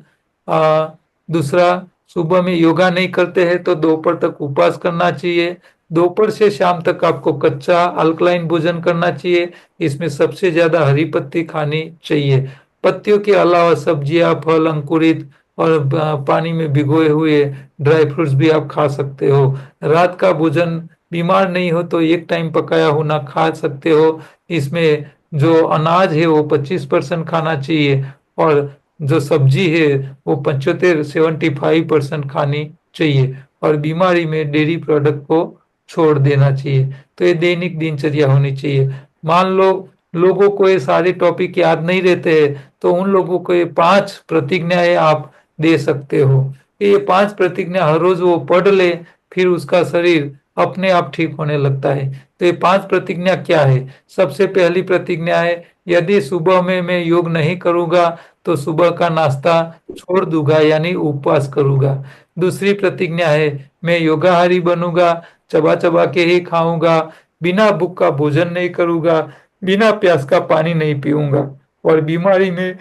A: दूसरा, सुबह में योगा नहीं करते हैं तो दोपहर तक उपवास करना चाहिए। दोपहर से शाम तक आपको कच्चा अल्कलाइन भोजन करना चाहिए, इसमें सबसे ज्यादा हरी पत्ती खानी चाहिए। पत्तियों के अलावा सब्जियां, फल, अंकुरित और पानी में भिगोए हुए ड्राई फ्रूट्स भी आप खा सकते हो। रात का भोजन बीमार नहीं हो तो एक टाइम पकाया होना खा सकते हो। इसमें जो अनाज है वो 25% खाना चाहिए, और जो सब्जी है वो 75-75% खानी चाहिए, और बीमारी में डेयरी प्रोडक्ट को छोड़ देना चाहिए। तो ये दैनिक दिनचर्या होनी चाहिए। मान लो लोगों को ये सारे टॉपिक याद नहीं रहते हैं तो उन लोगों को ये 5 प्रतिज्ञाएं आप दे सकते हो। ये 5 प्रतिज्ञा हर रोज वो पढ़ ले, फिर उसका शरीर अपने आप ठीक होने लगता है। तो ये 5 प्रतिज्ञा क्या है? सबसे पहली प्रतिज्ञा है, यदि सुबह में मैं योग नहीं करूंगा तो सुबह का नाश्ता छोड़ दूंगा यानी उपवास करूंगा। दूसरी प्रतिज्ञा है, मैं योगाहारी बनूंगा, चबा चबा के ही खाऊंगा, बिना भूख का भोजन नहीं करूंगा, बिना प्यास का पानी नहीं पीऊंगा और बीमारी में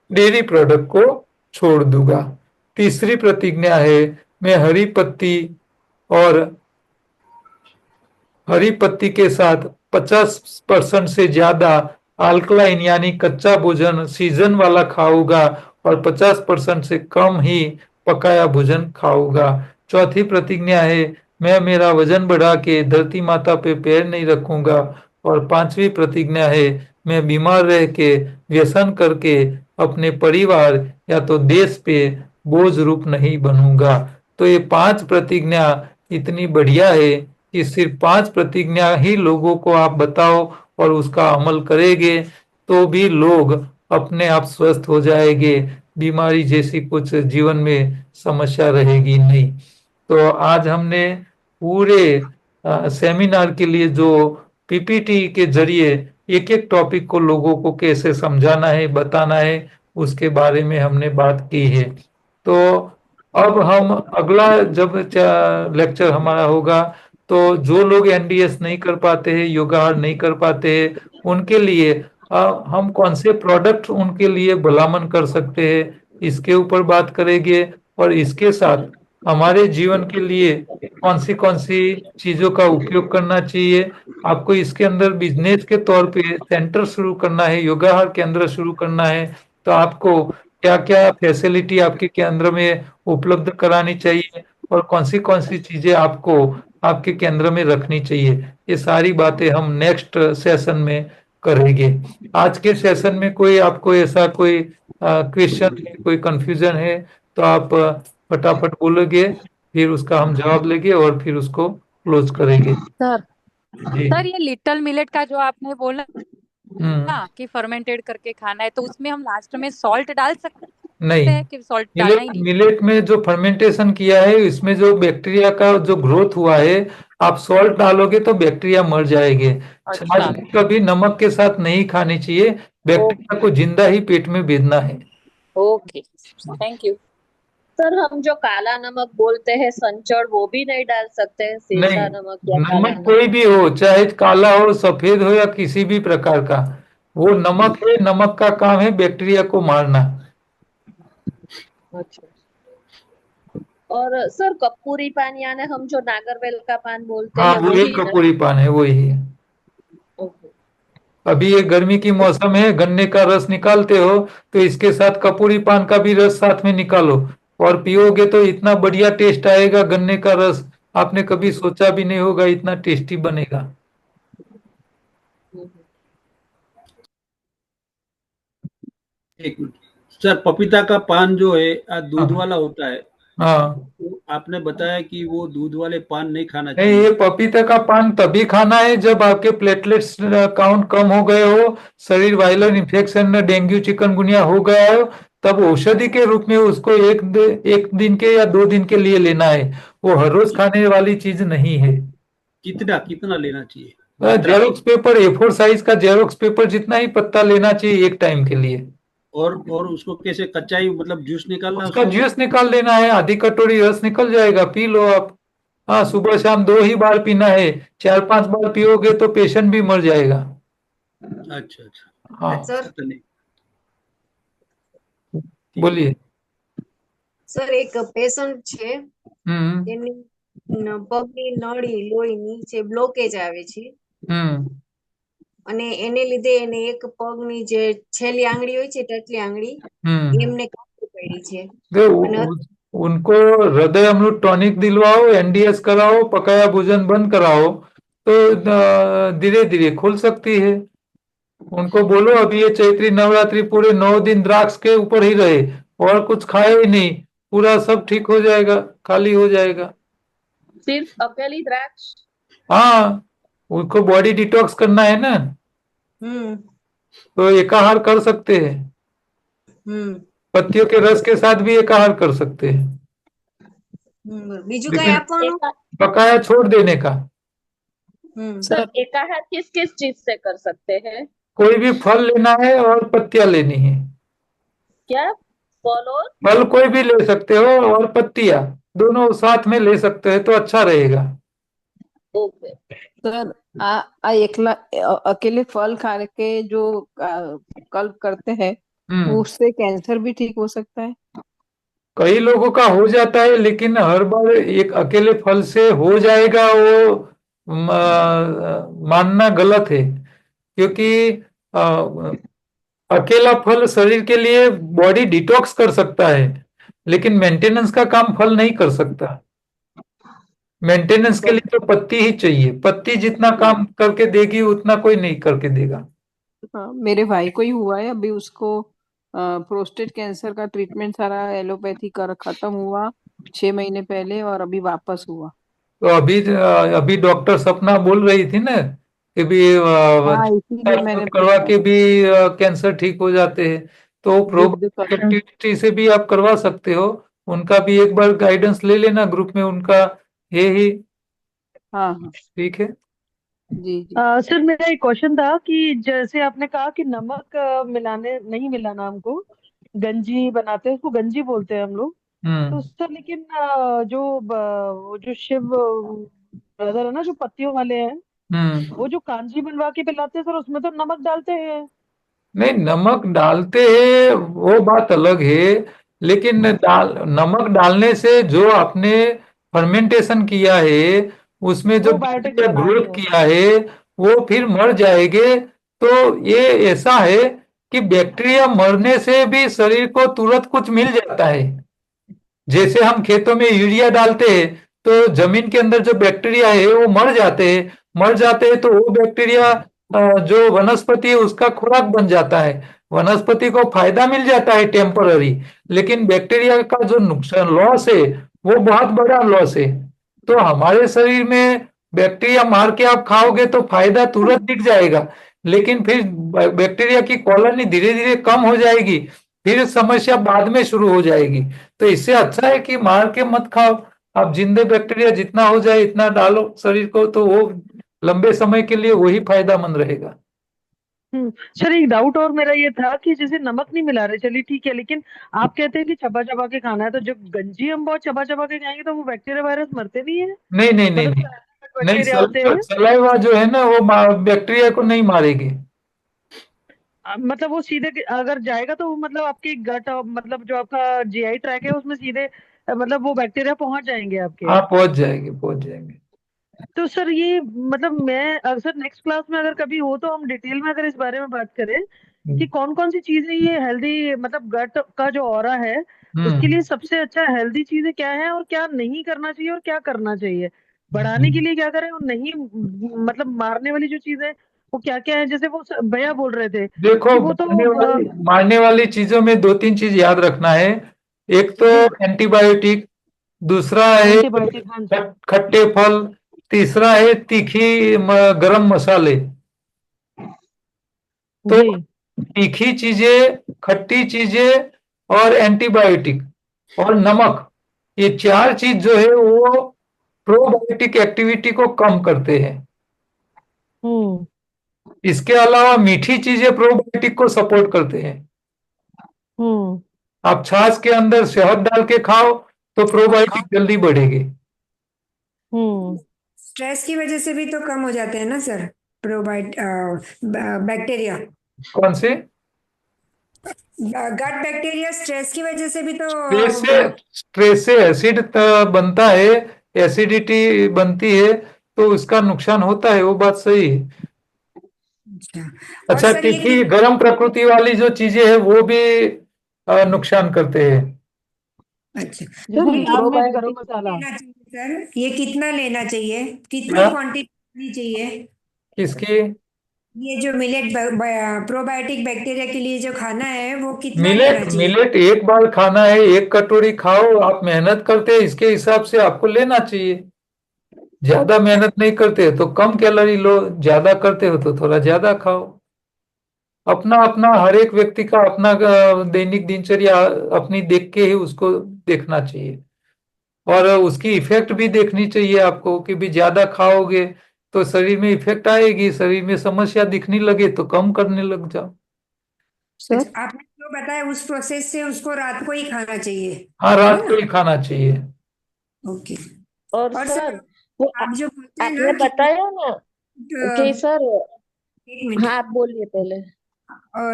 A: डेयरी प्रोडक्ट को छोड़ दूंगा। तीसरी प्रतिज्ञा है, मैं और हरी पत्ती के साथ 50% से ज्यादा अल्कलाइन यानी कच्चा भोजन सीजन वाला खाऊंगा और 50% से कम ही पकाया भोजन खाऊंगा। चौथी प्रतिज्ञा है, मैं मेरा वजन बढ़ा के धरती माता पे पैर नहीं रखूंगा। और पांचवी प्रतिज्ञा है, मैं बीमार रह के व्यसन करके अपने परिवार या तो देश पे बोझ रूप नहीं बनूंगा। तो ये 5 प्रतिज्ञा इतनी बढ़िया है कि सिर्फ 5 प्रतिज्ञा ही लोगों को आप बताओ और उसका अमल करेंगे तो भी लोग अपने आप स्वस्थ हो जाएंगे, बीमारी जैसी कुछ जीवन में समस्या रहेगी नहीं। तो आज हमने पूरे सेमिनार के लिए जो पीपीटी के जरिए एक एक टॉपिक को लोगों को कैसे समझाना है, बताना है, उसके बारे में हमने बात की है। तो अब हम अगला जब लेक्चर हमारा होगा तो जो लोग एनडीएस नहीं कर पाते हैं, योगाहार नहीं कर पाते हैं, उनके लिए हम कौन से प्रोडक्ट उनके लिए भलामन कर सकते हैं, इसके ऊपर बात करेंगे। और इसके साथ हमारे जीवन के लिए कौन सी चीजों का उपयोग करना चाहिए। आपको इसके अंदर बिजनेस के तौर पे सेंटर शुरू करना है, योगाहार केंद्र शुरू करना है, तो आपको क्या क्या फैसिलिटी आपके केंद्र में उपलब्ध करानी चाहिए और कौन सी चीजें आपको आपके केंद्र में रखनी चाहिए, ये सारी बातें हम नेक्स्ट सेशन में करेंगे। आज के सेशन में कोई आपको ऐसा कोई क्वेश्चन है, कोई कंफ्यूजन है तो आप फटाफट बोलोगे, फिर उसका हम जवाब लेंगे और फिर उसको क्लोज करेंगे।
B: सर
A: जी।
B: सर ये लिटिल मिलेट का जो आपने बोला
A: हम्म।
B: ना कि फर्मेंटेड करके खाना है, तो उसमें हम लास्ट में सॉल्ट डाल सकते
A: नहीं,
B: हैं कि सॉल्ट डालना ही नहीं?
A: मिलेट में जो फर्मेंटेशन किया है इसमें जो बैक्टीरिया का जो ग्रोथ हुआ है, आप सॉल्ट डालोगे तो बैक्टीरिया मर जाएंगे। छाछ
B: अच्छा।
A: भी कभी नमक के साथ नहीं खानी चाहिए, बैक्टीरिया को जिंदा ही पेट में भेजना है।
B: Okay, thank you.
D: सर हम जो काला नमक बोलते हैं संचड़, वो भी नहीं डाल सकते हैं?
A: नहीं,
D: सेंधा नमक या काला
A: नमक
D: नमक?
A: कोई भी हो, चाहे काला हो, सफेद हो या किसी भी प्रकार का, वो नमक है। नमक का काम है बैक्टीरिया को मारना।
D: अच्छा। और सर कपूरी पान यानी हम जो नागरवेल का पान बोलते
A: हाँ,
D: हैं
A: वो एक
D: वही ना?
A: कपूरी पान है, वही है।
D: ओके।
A: अभी ये गर्मी की मौसम है, गन्ने का रस निकालते हो तो इसके साथ कपूरी पान का भी रस साथ में निकालो और पियोगे तो इतना बढ़िया टेस्ट आएगा। गन्ने का रस आपने कभी सोचा भी नहीं होगा, इतना टेस्टी बनेगा।
E: एक मिनट सर, पपीता का पान जो है दूध
A: हाँ
E: वाला होता है,
A: हाँ।
E: तो आपने बताया कि वो दूध वाले पान नहीं खाना
A: नहीं, ये
E: चाहिए।
A: पपीते का पान तभी खाना है जब आपके प्लेटलेट्स काउंट कम हो गए हो, शरीर वायरल इन्फेक्शन डेंगू चिकनगुनिया हो गया हो, तब औषधि के रूप में उसको एक दिन के या 2 दिन के लिए लेना है। वो हर रोज खाने वाली चीज नहीं है।
E: कितना कितना लेना चाहिए मात्रा?
A: जेरोक्स पेपर A4 साइज का जेरोक्स पेपर जितना ही पत्ता लेना चाहिए एक टाइम के लिए।
E: और उसको कैसे, कच्चा ही मतलब जूस निकालना है
A: उसका
E: उसका?
A: जूस निकाल लेना है, आधी कटोरी रस निकल जाएगा, पी लो आप। हाँ, सुबह शाम 2 ही बार पीना है, 4-5 बार पियोगे तो पेशेंट भी मर जाएगा।
E: अच्छा अच्छा,
A: हाँ,
D: सर
E: पता नहीं। ठीक है।
A: बोलिए।
D: સર એક પેશન્ટ છે
A: हम्म
D: તેની પગની નળી લોહી નીચે બ્લોકેજ આવે છે
A: हम्म
D: અને એને લીધે એને એક પગની જે છેલ્લી આંગળી હોય છે ટચલી આંગળી
A: हम्म।
D: એમને કાપવી પડી છે અને
A: उनको हृदय अमृत टॉनिक दिलवाओ, एनडीएस कराओ, पकाया भोजन बंद कराओ, तो धीरे धीरे खुल सकती है। उनको बोलो अभी ये चैत्री नवरात्रि पूरे 9 दिन द्राक्ष के ऊपर ही रहे और कुछ खाए ही नहीं, पूरा सब ठीक हो जाएगा, खाली हो जाएगा।
D: સિર્ફ અકેલી દ્રાક્ષ?
A: हाँ, उनको बॉडी डिटॉक्स करना है ना,
D: हम्म
A: तो एकाहार कर सकते हैं।
D: हम्म
A: पत्तियों के रस के साथ भी एकाहार कर सकते हैं,
D: બીજું કઈ
A: लेकिन
D: આપવાનું?
A: पकाया छोड़ देने का।
D: सर एकाहार किस किस चीज से कर सकते हैं?
A: कोई भी फल लेना है और पत्तियां लेनी है।
D: क्या फल और
A: फल कोई भी ले सकते हो और पत्तियां दोनों साथ में ले सकते हो तो अच्छा रहेगा।
D: ओके।
C: सर अकेले फल खा के जो कल्प करते हैं वो
A: हम्म।
C: उससे कैंसर भी ठीक हो सकता है?
A: कई लोगों का हो जाता है लेकिन हर बार एक अकेले फल से हो जाएगा वो मानना गलत है, क्योंकि अ, अकेला फल शरीर के लिए बॉडी डिटॉक्स कर सकता है लेकिन मेंटेनेंस का काम फल नहीं कर सकता। मेंटेनेंस के
C: बट
A: लिए तो पत्ती ही चाहिए, पत्ती जितना काम करके देगी उतना कोई नहीं करके देगा।
C: हाँ, मेरे भाई को ही हुआ है अभी, उसको प्रोस्टेट कैंसर का ट्रीटमेंट सारा एलोपैथी कर खत्म हुआ 6 महीने पहले, और अभी वापस हुआ।
A: तो अभी डॉक्टर सपना बोल रही थी ना कि भी
C: हाँ, इसीलिए मैंने
A: करवा
C: पूछा।
A: के भी कैंसर ठीक हो जाते हैं। तो
C: विद
A: प्रोबायोटिक
C: कशन।
A: एक्टिविटी से भी आप करवा सकते हो। उनका भी एक बार गाइडेंस ले लेना, ग्रुप में उनका है ही।
C: हाँ हाँ।
A: ठीक है।
C: जी जी।
F: सर मेरा एक क्वेश्चन था कि जैसे आपने कहा कि नमक मिलाने नहीं मिलाना हमको, गंजी बनाते हैं उसको गंजी बोलते हैं हम लोग। तो
A: हम्म।
F: सर लेकिन वो जो शिव ब्रदर है ना जो पत्तियों वाले हैं,
A: हम्म।
F: वो जो कांजी बनवा के पिलाते हैं सर उसमें तो नमक डालते हैं।
A: नहीं, नमक डालते हैं वो बात अलग है, लेकिन नमक डालने से जो आपने फर्मेंटेशन किया है उसमें जो
F: प्रोबायोटिक्स
A: बैक्टीरिया
F: बना
A: ग्रोथ
F: रहे हैं।
A: किया है वो फिर मर जाएंगे। तो ये ऐसा है कि बैक्टीरिया मरने से भी शरीर को तुरंत कुछ मिल जाता है। जैसे हम खेतों में यूरिया डालते हैं तो जमीन के अंदर जो बैक्टीरिया है वो मर जाते हैं तो वो बैक्टीरिया जो वनस्पति है उसका खुराक बन जाता है। वनस्पति को फायदा मिल जाता है टेम्पररी, लेकिन बैक्टीरिया का जो नुकसान लॉस है वो बहुत बड़ा लॉस है। तो हमारे शरीर में बैक्टीरिया मार के आप खाओगे तो फायदा तुरंत दिख जाएगा, लेकिन फिर बैक्टीरिया की कॉलोनी धीरे धीरे कम हो जाएगी, फिर समस्या बाद में शुरू हो जाएगी। तो इससे अच्छा है कि मार के मत खाओ। आप जिंदे बैक्टीरिया जितना हो जाए इतना डालो शरीर को, तो वो लंबे समय के लिए वही फायदामंद रहेगा।
F: सर एक डाउट और मेरा ये था कि जैसे नमक नहीं मिला रहे चलिए ठीक है, लेकिन आप कहते हैं कि चबा चबा के खाना है, तो जब गंजी हम बहुत चबा चबा के खाएंगे तो वो बैक्टीरिया वायरस मरते नहीं है?
A: नहीं नहीं नहीं
F: मतलब
A: नहीं।
F: जो
A: नहीं,
F: बैक्टीरिया होते हैं।
A: सलाइवा जो है ना वो बैक्टीरिया को नहीं मारेगी।
F: मतलब वो सीधे अगर जाएगा तो वो मतलब आपके गट मतलब जो आपका जीआई ट्रैक है उसमें सीधे मतलब वो बैक्टीरिया पहुंच जाएंगे आपके।
A: हाँ, पहुंच जाएंगे पहुंच जाएंगे।
F: तो सर ये मतलब मैं अक्सर नेक्स्ट क्लास में अगर कभी हो तो हम डिटेल में अगर इस बारे में बात करें कि कौन कौन सी चीजें ये हेल्दी मतलब गट का जो ऑरा है उसके
A: हम्म।
F: लिए सबसे अच्छा हेल्दी चीजें क्या है और क्या नहीं करना चाहिए और क्या करना चाहिए, बढ़ाने के लिए क्या करें और नहीं मतलब मारने वाली जो चीजें वो क्या क्या है, जैसे वो भैया बोल रहे थे
A: देखो,
F: कि वो तो
A: मारने वाली चीजों में दो तीन चीज याद रखना है। एक तो
F: जी
A: एंटीबायोटिक, दूसरा है
F: एंटीबायोटिक, हाँ जी।
A: खट्टे फल, तीसरा है तीखी गरम मसाले। तो
F: जी।
A: तीखी चीजें, खट्टी चीजें और एंटीबायोटिक और नमक, ये चार चीज जो है वो प्रोबायोटिक एक्टिविटी को कम करते हैं।
F: हम्म।
A: इसके अलावा मीठी चीजें प्रोबायोटिक को सपोर्ट करते हैं।
F: हम्म।
A: आप छाछ के अंदर शहद डाल के खाओ तो प्रोबायोटिक जल्दी बढ़ेगी।
F: हम्म।
G: स्ट्रेस की वजह से भी तो कम हो जाते हैं ना सर, प्रोबाइट बैक्टीरिया,
A: कौन से?
G: गट बैक्टीरिया स्ट्रेस की वजह से भी तो
A: स्ट्रेस से एसिड बनता है, एसिडिटी बनती है, तो उसका नुकसान होता है, वो बात सही है।
G: अच्छा। और
A: अच्छा,
G: सर ये
A: तीखी गर्म प्रकृति वाली जो चीजें हैं वो भी नुकसान करते हैं।
G: अच्छा,
F: जैसे
G: ये
F: लाल मिर्च गरम
G: कितना
F: मसाला।
G: लेना चाहिए सर, ये कितना लेना चाहिए, कितनी
A: क्या?
G: क्वांटिटी लेनी चाहिए?
A: किसकी?
G: ये जो मिलेट प्रोबायोटिक बैक्टीरिया के लिए जो खाना है वो कितना
A: मिलेट?
G: लेना चाहिए?
A: मिलेट एक बार खाना है, एक कटोरी खाओ। आप मेहनत करते हैं इसके हिसाब से आपको लेना चाहिए। ज्यादा मेहनत नहीं करते तो कम कैलोरी लो, ज्यादा करते हो तो थोड़ा ज्यादा खाओ। अपना अपना हर एक व्यक्ति का अपना दैनिक दिनचर्या अपनी देख के ही उसको देखना चाहिए, और उसकी इफेक्ट भी देखनी चाहिए आपको कि भी ज्यादा खाओगे तो शरीर में इफेक्ट आएगी, शरीर में समस्या दिखने लगे तो कम करने लग जाओ।
C: सर
G: अच्छा, आपने जो बताया उस प्रोसेस से उसको रात को ही खाना चाहिए,
A: हाँ,
G: है
A: रात को
G: ना?
A: ही खाना चाहिए।
G: ओके।
D: और
G: और
D: सर
G: सर
D: वो
G: आप जो बोलते हैं ना
D: आपने
G: कि
D: बताया ना कि सर,
G: एक मिनट,
D: हाँ आप बोलिए पहले।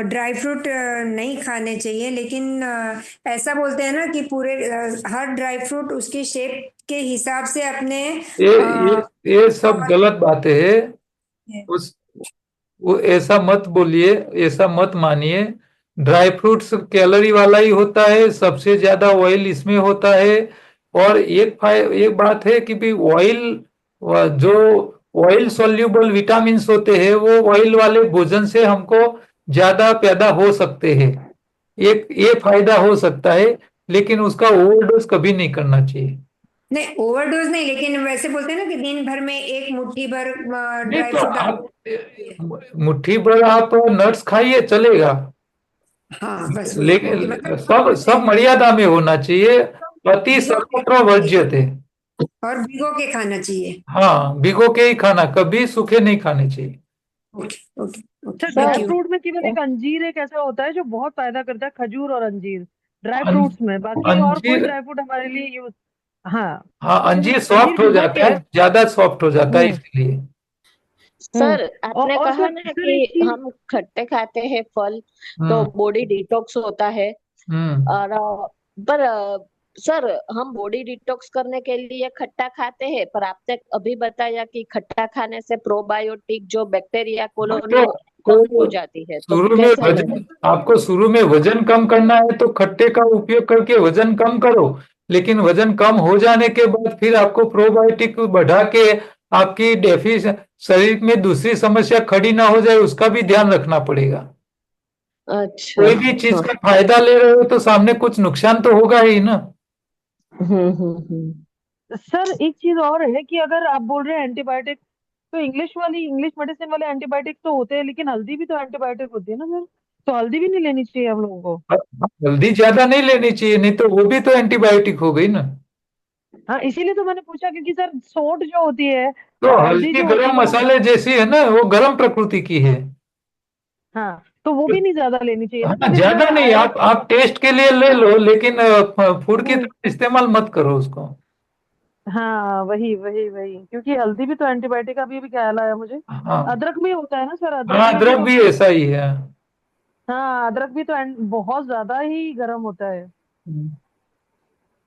G: ड्राई फ्रूट नहीं खाने चाहिए, लेकिन ऐसा बोलते हैं ना कि पूरे हर ड्राई फ्रूट उसकी शेप के हिसाब से अपने
A: ये
G: अ,
A: ये सब
G: और
A: गलत बातें है। उस वो ऐसा मत बोलिए, ऐसा मत मानिए। ड्राई फ्रूट्स कैलोरी वाला ही होता है, सबसे ज्यादा ऑयल इसमें होता है। और एक बात है कि भी ऑयल, जो ऑयल सोल्यूबल विटामिन्स होते हैं वो ऑयल वाले भोजन से हमको ज्यादा पैदा हो सकते हैं। एक ये फायदा हो सकता है, लेकिन उसका ओवरडोज कभी नहीं करना चाहिए।
G: नहीं, ओवरडोज नहीं, लेकिन वैसे बोलते हैं ना कि दिन भर में एक मुट्ठी भर
A: नहीं
G: ड्राई
A: तो
G: फ्रूट
A: आप मुट्ठी भर आप नट्स खाइए, चलेगा।
G: हाँ बस वही, ओके,
A: लेकिन
G: मतलब
A: सब सब मर्यादा में होना चाहिए। अति
G: भिगो के
A: सर्वत्र वर्ज्यते।
G: और भिगो के खाना चाहिए।
A: हाँ, भिगो के ही खाना, कभी सूखे नहीं खाने चाहिए।
G: Okay okay okay,
F: sir
G: thank
F: dry
D: sir
G: you.
F: Fruit में केवल एक अंजीर एक ऐसा होता है जो बहुत फायदा करता है, खजूर और अंजीर ड्राई
A: अं-
F: फ्रूट्स में, बाकी और कोई
A: अंजीर,
F: ड्राई फ्रूट हमारे लिए यूज। हाँ,
A: हाँ, अंजीर
F: अंजीर
A: सॉफ्ट हो
F: भिगो
A: जाता
F: के।
A: है, ज्यादा सॉफ्ट हो जाता है
F: हम्म
A: इसलिए।
F: हम्म
D: सर आपने
F: और
D: कहा
F: सर
D: ना
F: सर एक
D: कि
F: चीज।
D: हम खट्टे खाते हैं फल तो
A: हम्म।
D: बॉडी डिटॉक्स होता है।
A: हम्म।
D: और पर सर हम बॉडी डिटॉक्स करने के लिए खट्टा खाते हैं, पर आपने अभी बताया कि खट्टा खाने से प्रोबायोटिक जो बैक्टीरिया कॉलोनी कम हो
A: तो
D: जाती है, तो
A: शुरू में
D: कैसे
A: वजन,
D: करें?
A: आपको शुरू में वजन कम करना है तो खट्टे का उपयोग करके वजन कम करो। लेकिन वजन कम हो जाने के बाद फिर आपको प्रोबायोटिक बढ़ा के आपकी डेफिस शरीर में दूसरी समस्या खड़ी ना हो जाए, उसका भी ध्यान रखना पड़ेगा।
D: अच्छा।
A: कोई भी चीज
D: हाँ।
A: का फायदा ले रहे हो तो सामने कुछ नुकसान तो होगा ही ना।
D: हम्म।
F: सर एक चीज और है कि अगर आप बोल रहे हैं एंटीबायोटिक, तो इंग्लिश मेडिसिन वाले एंटीबायोटिक तो होते हैं, लेकिन हल्दी भी तो एंटीबायोटिक होती है ना सर। तो हल्दी भी नहीं लेनी चाहिए हम लोगों को।
A: जल्दी ज्यादा नहीं लेनी चाहिए, नहीं तो वो भी तो एंटीबायोटिक हो गई ना।
F: हाँ, इसीलिए तो मैंने पूछा, क्योंकि सर सोंठ जो होती है,
A: तो
F: हल्दी
A: हल्दी
F: जो होती
A: गरम
F: है वो।
A: मसाले जैसी है ना, वो गरम प्रकृति की है।
F: हाँ, तो वो भी नहीं ज्यादा लेनी चाहिए ना,
A: हाँ,
F: क्योंकि
A: ज्यादा
F: सर
A: नहीं,
F: आयरन।
A: आप टेस्ट के लिए ले लो, लेकिन फूड की
F: हम्म
A: तरह इस्तेमाल मत करो उसको।
F: हाँ, वही वही वही, क्योंकि हल्दी भी तो एंटीबायोटिक का भी ख्याल आया मुझे।
A: हाँ।
F: अदरक भी होता है ना सर,
A: हाँ,
F: अदरक में भी
A: अदरक
F: तो।
A: भी ऐसा ही है।
F: हाँ, अदरक भी तो बहुत ज्यादा ही गर्म होता है।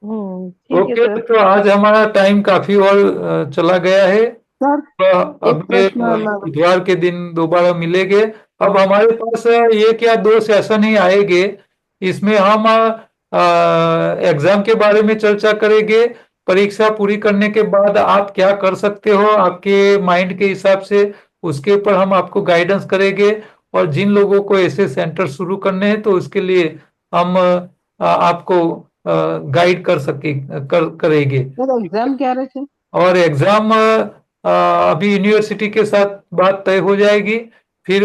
F: ठीक है
A: ओके,
F: सर।
A: तो आज हमारा टाइम काफी और चला गया है।
C: सर
A: तो
C: एक
A: अगले
C: प्रश्न हमारा।
A: बुधवार के दिन दोबारा मिलेंगे। अब हमारे पास एक या दो सेशन ही आएंगे। इसमें हम एग्जाम के बारे में चर्चा करेंगे। परीक्षा पूरी करने के बाद आप क्या कर सकते हो आपके माइंड के हिसाब से, उसके ऊपर हम आपको गाइडेंस करेंगे। और जिन लोगों को ऐसे सेंटर शुरू करने हैं तो उसके लिए हम आपको गाइड करेंगे।
C: सर एग्जाम क्या रहे थे?
A: और एग्जाम अभी यूनिवर्सिटी के साथ बात तय हो जाएगी। फिर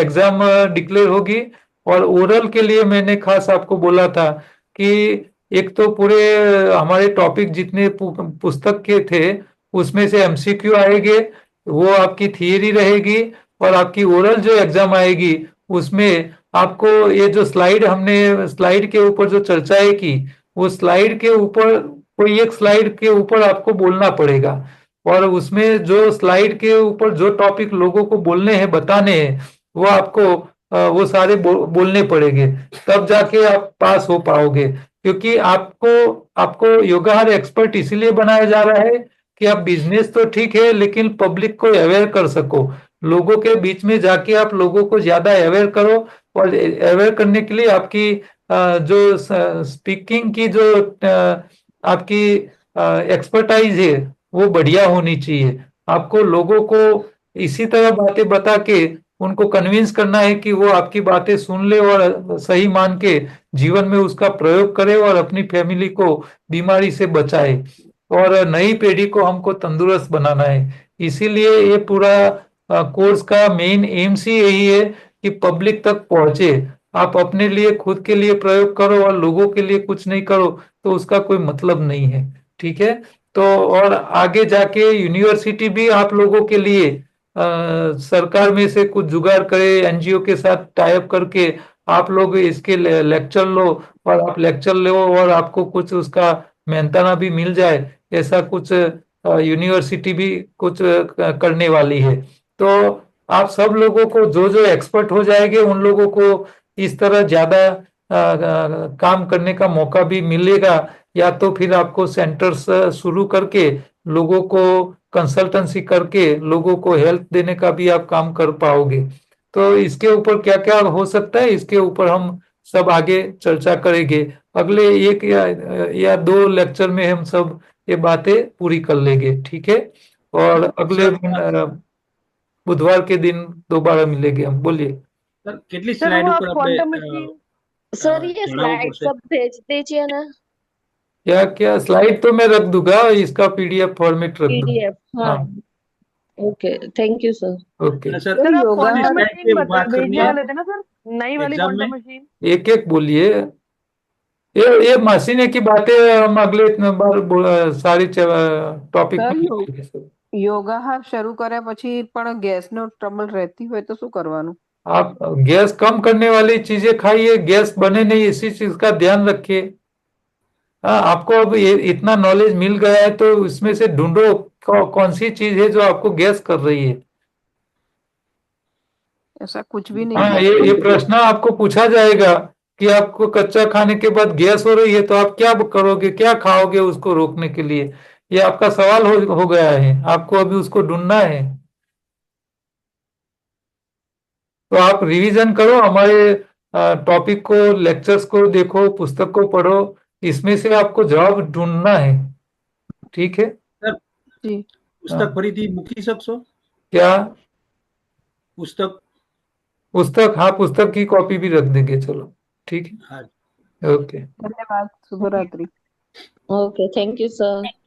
A: एग्जाम डिक्लेयर होगी। और ओरल के लिए मैंने खास आपको बोला था कि एक तो पूरे हमारे टॉपिक जितने पुस्तक के थे उसमें से एमसीक्यू आएंगे, वो आपकी थियरी रहेगी। और आपकी ओरल जो एग्जाम आएगी उसमें आपको ये जो स्लाइड के ऊपर जो चर्चाएं की, वो स्लाइड के ऊपर कोई एक स्लाइड के ऊपर आपको बोलना पड़ेगा। और उसमें जो स्लाइड के ऊपर जो टॉपिक लोगों को बोलने हैं, बताने हैं, वो आपको वो सारे बोलने पड़ेंगे। तब जाके आप पास हो पाओगे। क्योंकि आपको आपको योगाहार एक्सपर्ट इसीलिए बनाया जा रहा है कि आप बिजनेस तो ठीक है, लेकिन पब्लिक को अवेयर कर सको। लोगों के बीच में जाके आप लोगों को ज्यादा अवेयर करो। और अवेयर करने के लिए आपकी जो स्पीकिंग की जो आपकी एक्सपर्टाइज है वो बढ़िया होनी चाहिए। आपको लोगों को इसी तरह बातें बता के उनको कन्विंस करना है कि वो आपकी बातें सुन ले और सही मान के जीवन में उसका प्रयोग करे और अपनी फैमिली को बीमारी से बचाए। और नई पीढ़ी को हमको तंदुरुस्त बनाना है। इसीलिए ये पूरा कोर्स का मेन एम्स ही यही है कि पब्लिक तक पहुंचे। आप अपने लिए खुद के लिए प्रयोग करो और लोगों के लिए कुछ नहीं करो तो उसका कोई मतलब नहीं है। ठीक है। तो और आगे जाके यूनिवर्सिटी भी आप लोगों के लिए सरकार में से कुछ जुगाड़ करे, एनजीओ के साथ टाई अप करके आप लोग इसके लेक्चर लो, और आप लेक्चर लो और आपको कुछ उसका मेहनताना भी मिल जाए, ऐसा कुछ यूनिवर्सिटी भी कुछ करने वाली है। तो आप सब लोगों को, जो जो एक्सपर्ट हो जाएंगे उन लोगों को इस तरह ज्यादा काम करने का मौका भी मिलेगा, या तो फिर आपको सेंटर्स शुरू करके लोगों को कंसल्टेंसी करके लोगों को हेल्प देने का भी आप काम कर पाओगे। तो इसके ऊपर क्या क्या हो सकता है, इसके ऊपर हम सब आगे चर्चा करेंगे। अगले एक या दो लेक्चर में हम सब ये बातें पूरी कर लेंगे, ठीक है। और अगले
E: सर
A: बुधवार के दिन दोबारा मिलेंगे हम। बोलिए।
E: સર કેટલી
F: सर
E: સ્લાઇડ
F: वो
E: ઉપર
F: आप
E: આપણે
F: क्वांटम मशीन
D: सर ये
E: જણાવવું
D: स्लाइड
E: પડશે?
D: सब भेज दीजिए ना,
A: क्या क्या स्लाइड तो मैं रख दूंगा, इसका पीडीएफ फॉर्मेट रख दूंगा।
D: पीडीएफ। हाँ,
A: हाँ,
D: okay, thank you sir.
A: Okay.
E: અને સર
F: सर आप
C: योगा
E: કેટલી
F: क्वांटम
E: સ્લાઇડ
F: मशीन
E: पे बात करनी
F: भेजने
E: है
F: वाले थे ना सर, नई वाली
E: एग्जाम
F: क्वांटम
E: में?
F: मशीन।
A: एक एक बोलिए। ये मशीने की बातें हम अगले बार सारी टॉपिक
C: સર
A: में
C: યો-
A: करेंगे सर।
C: યોગાહાર શરૂ કર્યા પછી પણ ગેસનો ટ્રબલ રહેતી હોય તો શું કરવાનું?
A: आप गैस कम करने वाली चीजें खाइए, गैस बने नहीं इसी चीज का ध्यान रखिए। हाँ, आपको अब ये इतना नॉलेज मिल गया है तो इसमें से ढूंढो कौन सी चीज है जो आपको गैस कर रही है।
C: ऐसा कुछ भी नहीं
A: हाँ,
C: है।
A: ये प्रश्न आपको पूछा जाएगा कि आपको कच्चा खाने के बाद गैस हो रही है तो आप क्या करोगे, क्या खाओगे उसको रोकने के लिए। ये आपका सवाल हो गया है, आपको अभी उसको ढूंढना है। तो आप रिवीजन करो, हमारे टॉपिक को, लेक्चर्स को देखो, पुस्तक को पढ़ो, इसमें से आपको जवाब ढूंढना है, ठीक है।
E: સર
C: જી
E: પુસ્તક ફરીથી મૂકી શકશો?
A: क्या
E: પુસ્તક?
A: पुस्तक? हाँ, पुस्तक की कॉपी भी रख देंगे, चलो ठीक
E: હા
A: है, ओके।
C: ધન્યવાદ, શુભરાત્રી।
D: Okay, thank you sir.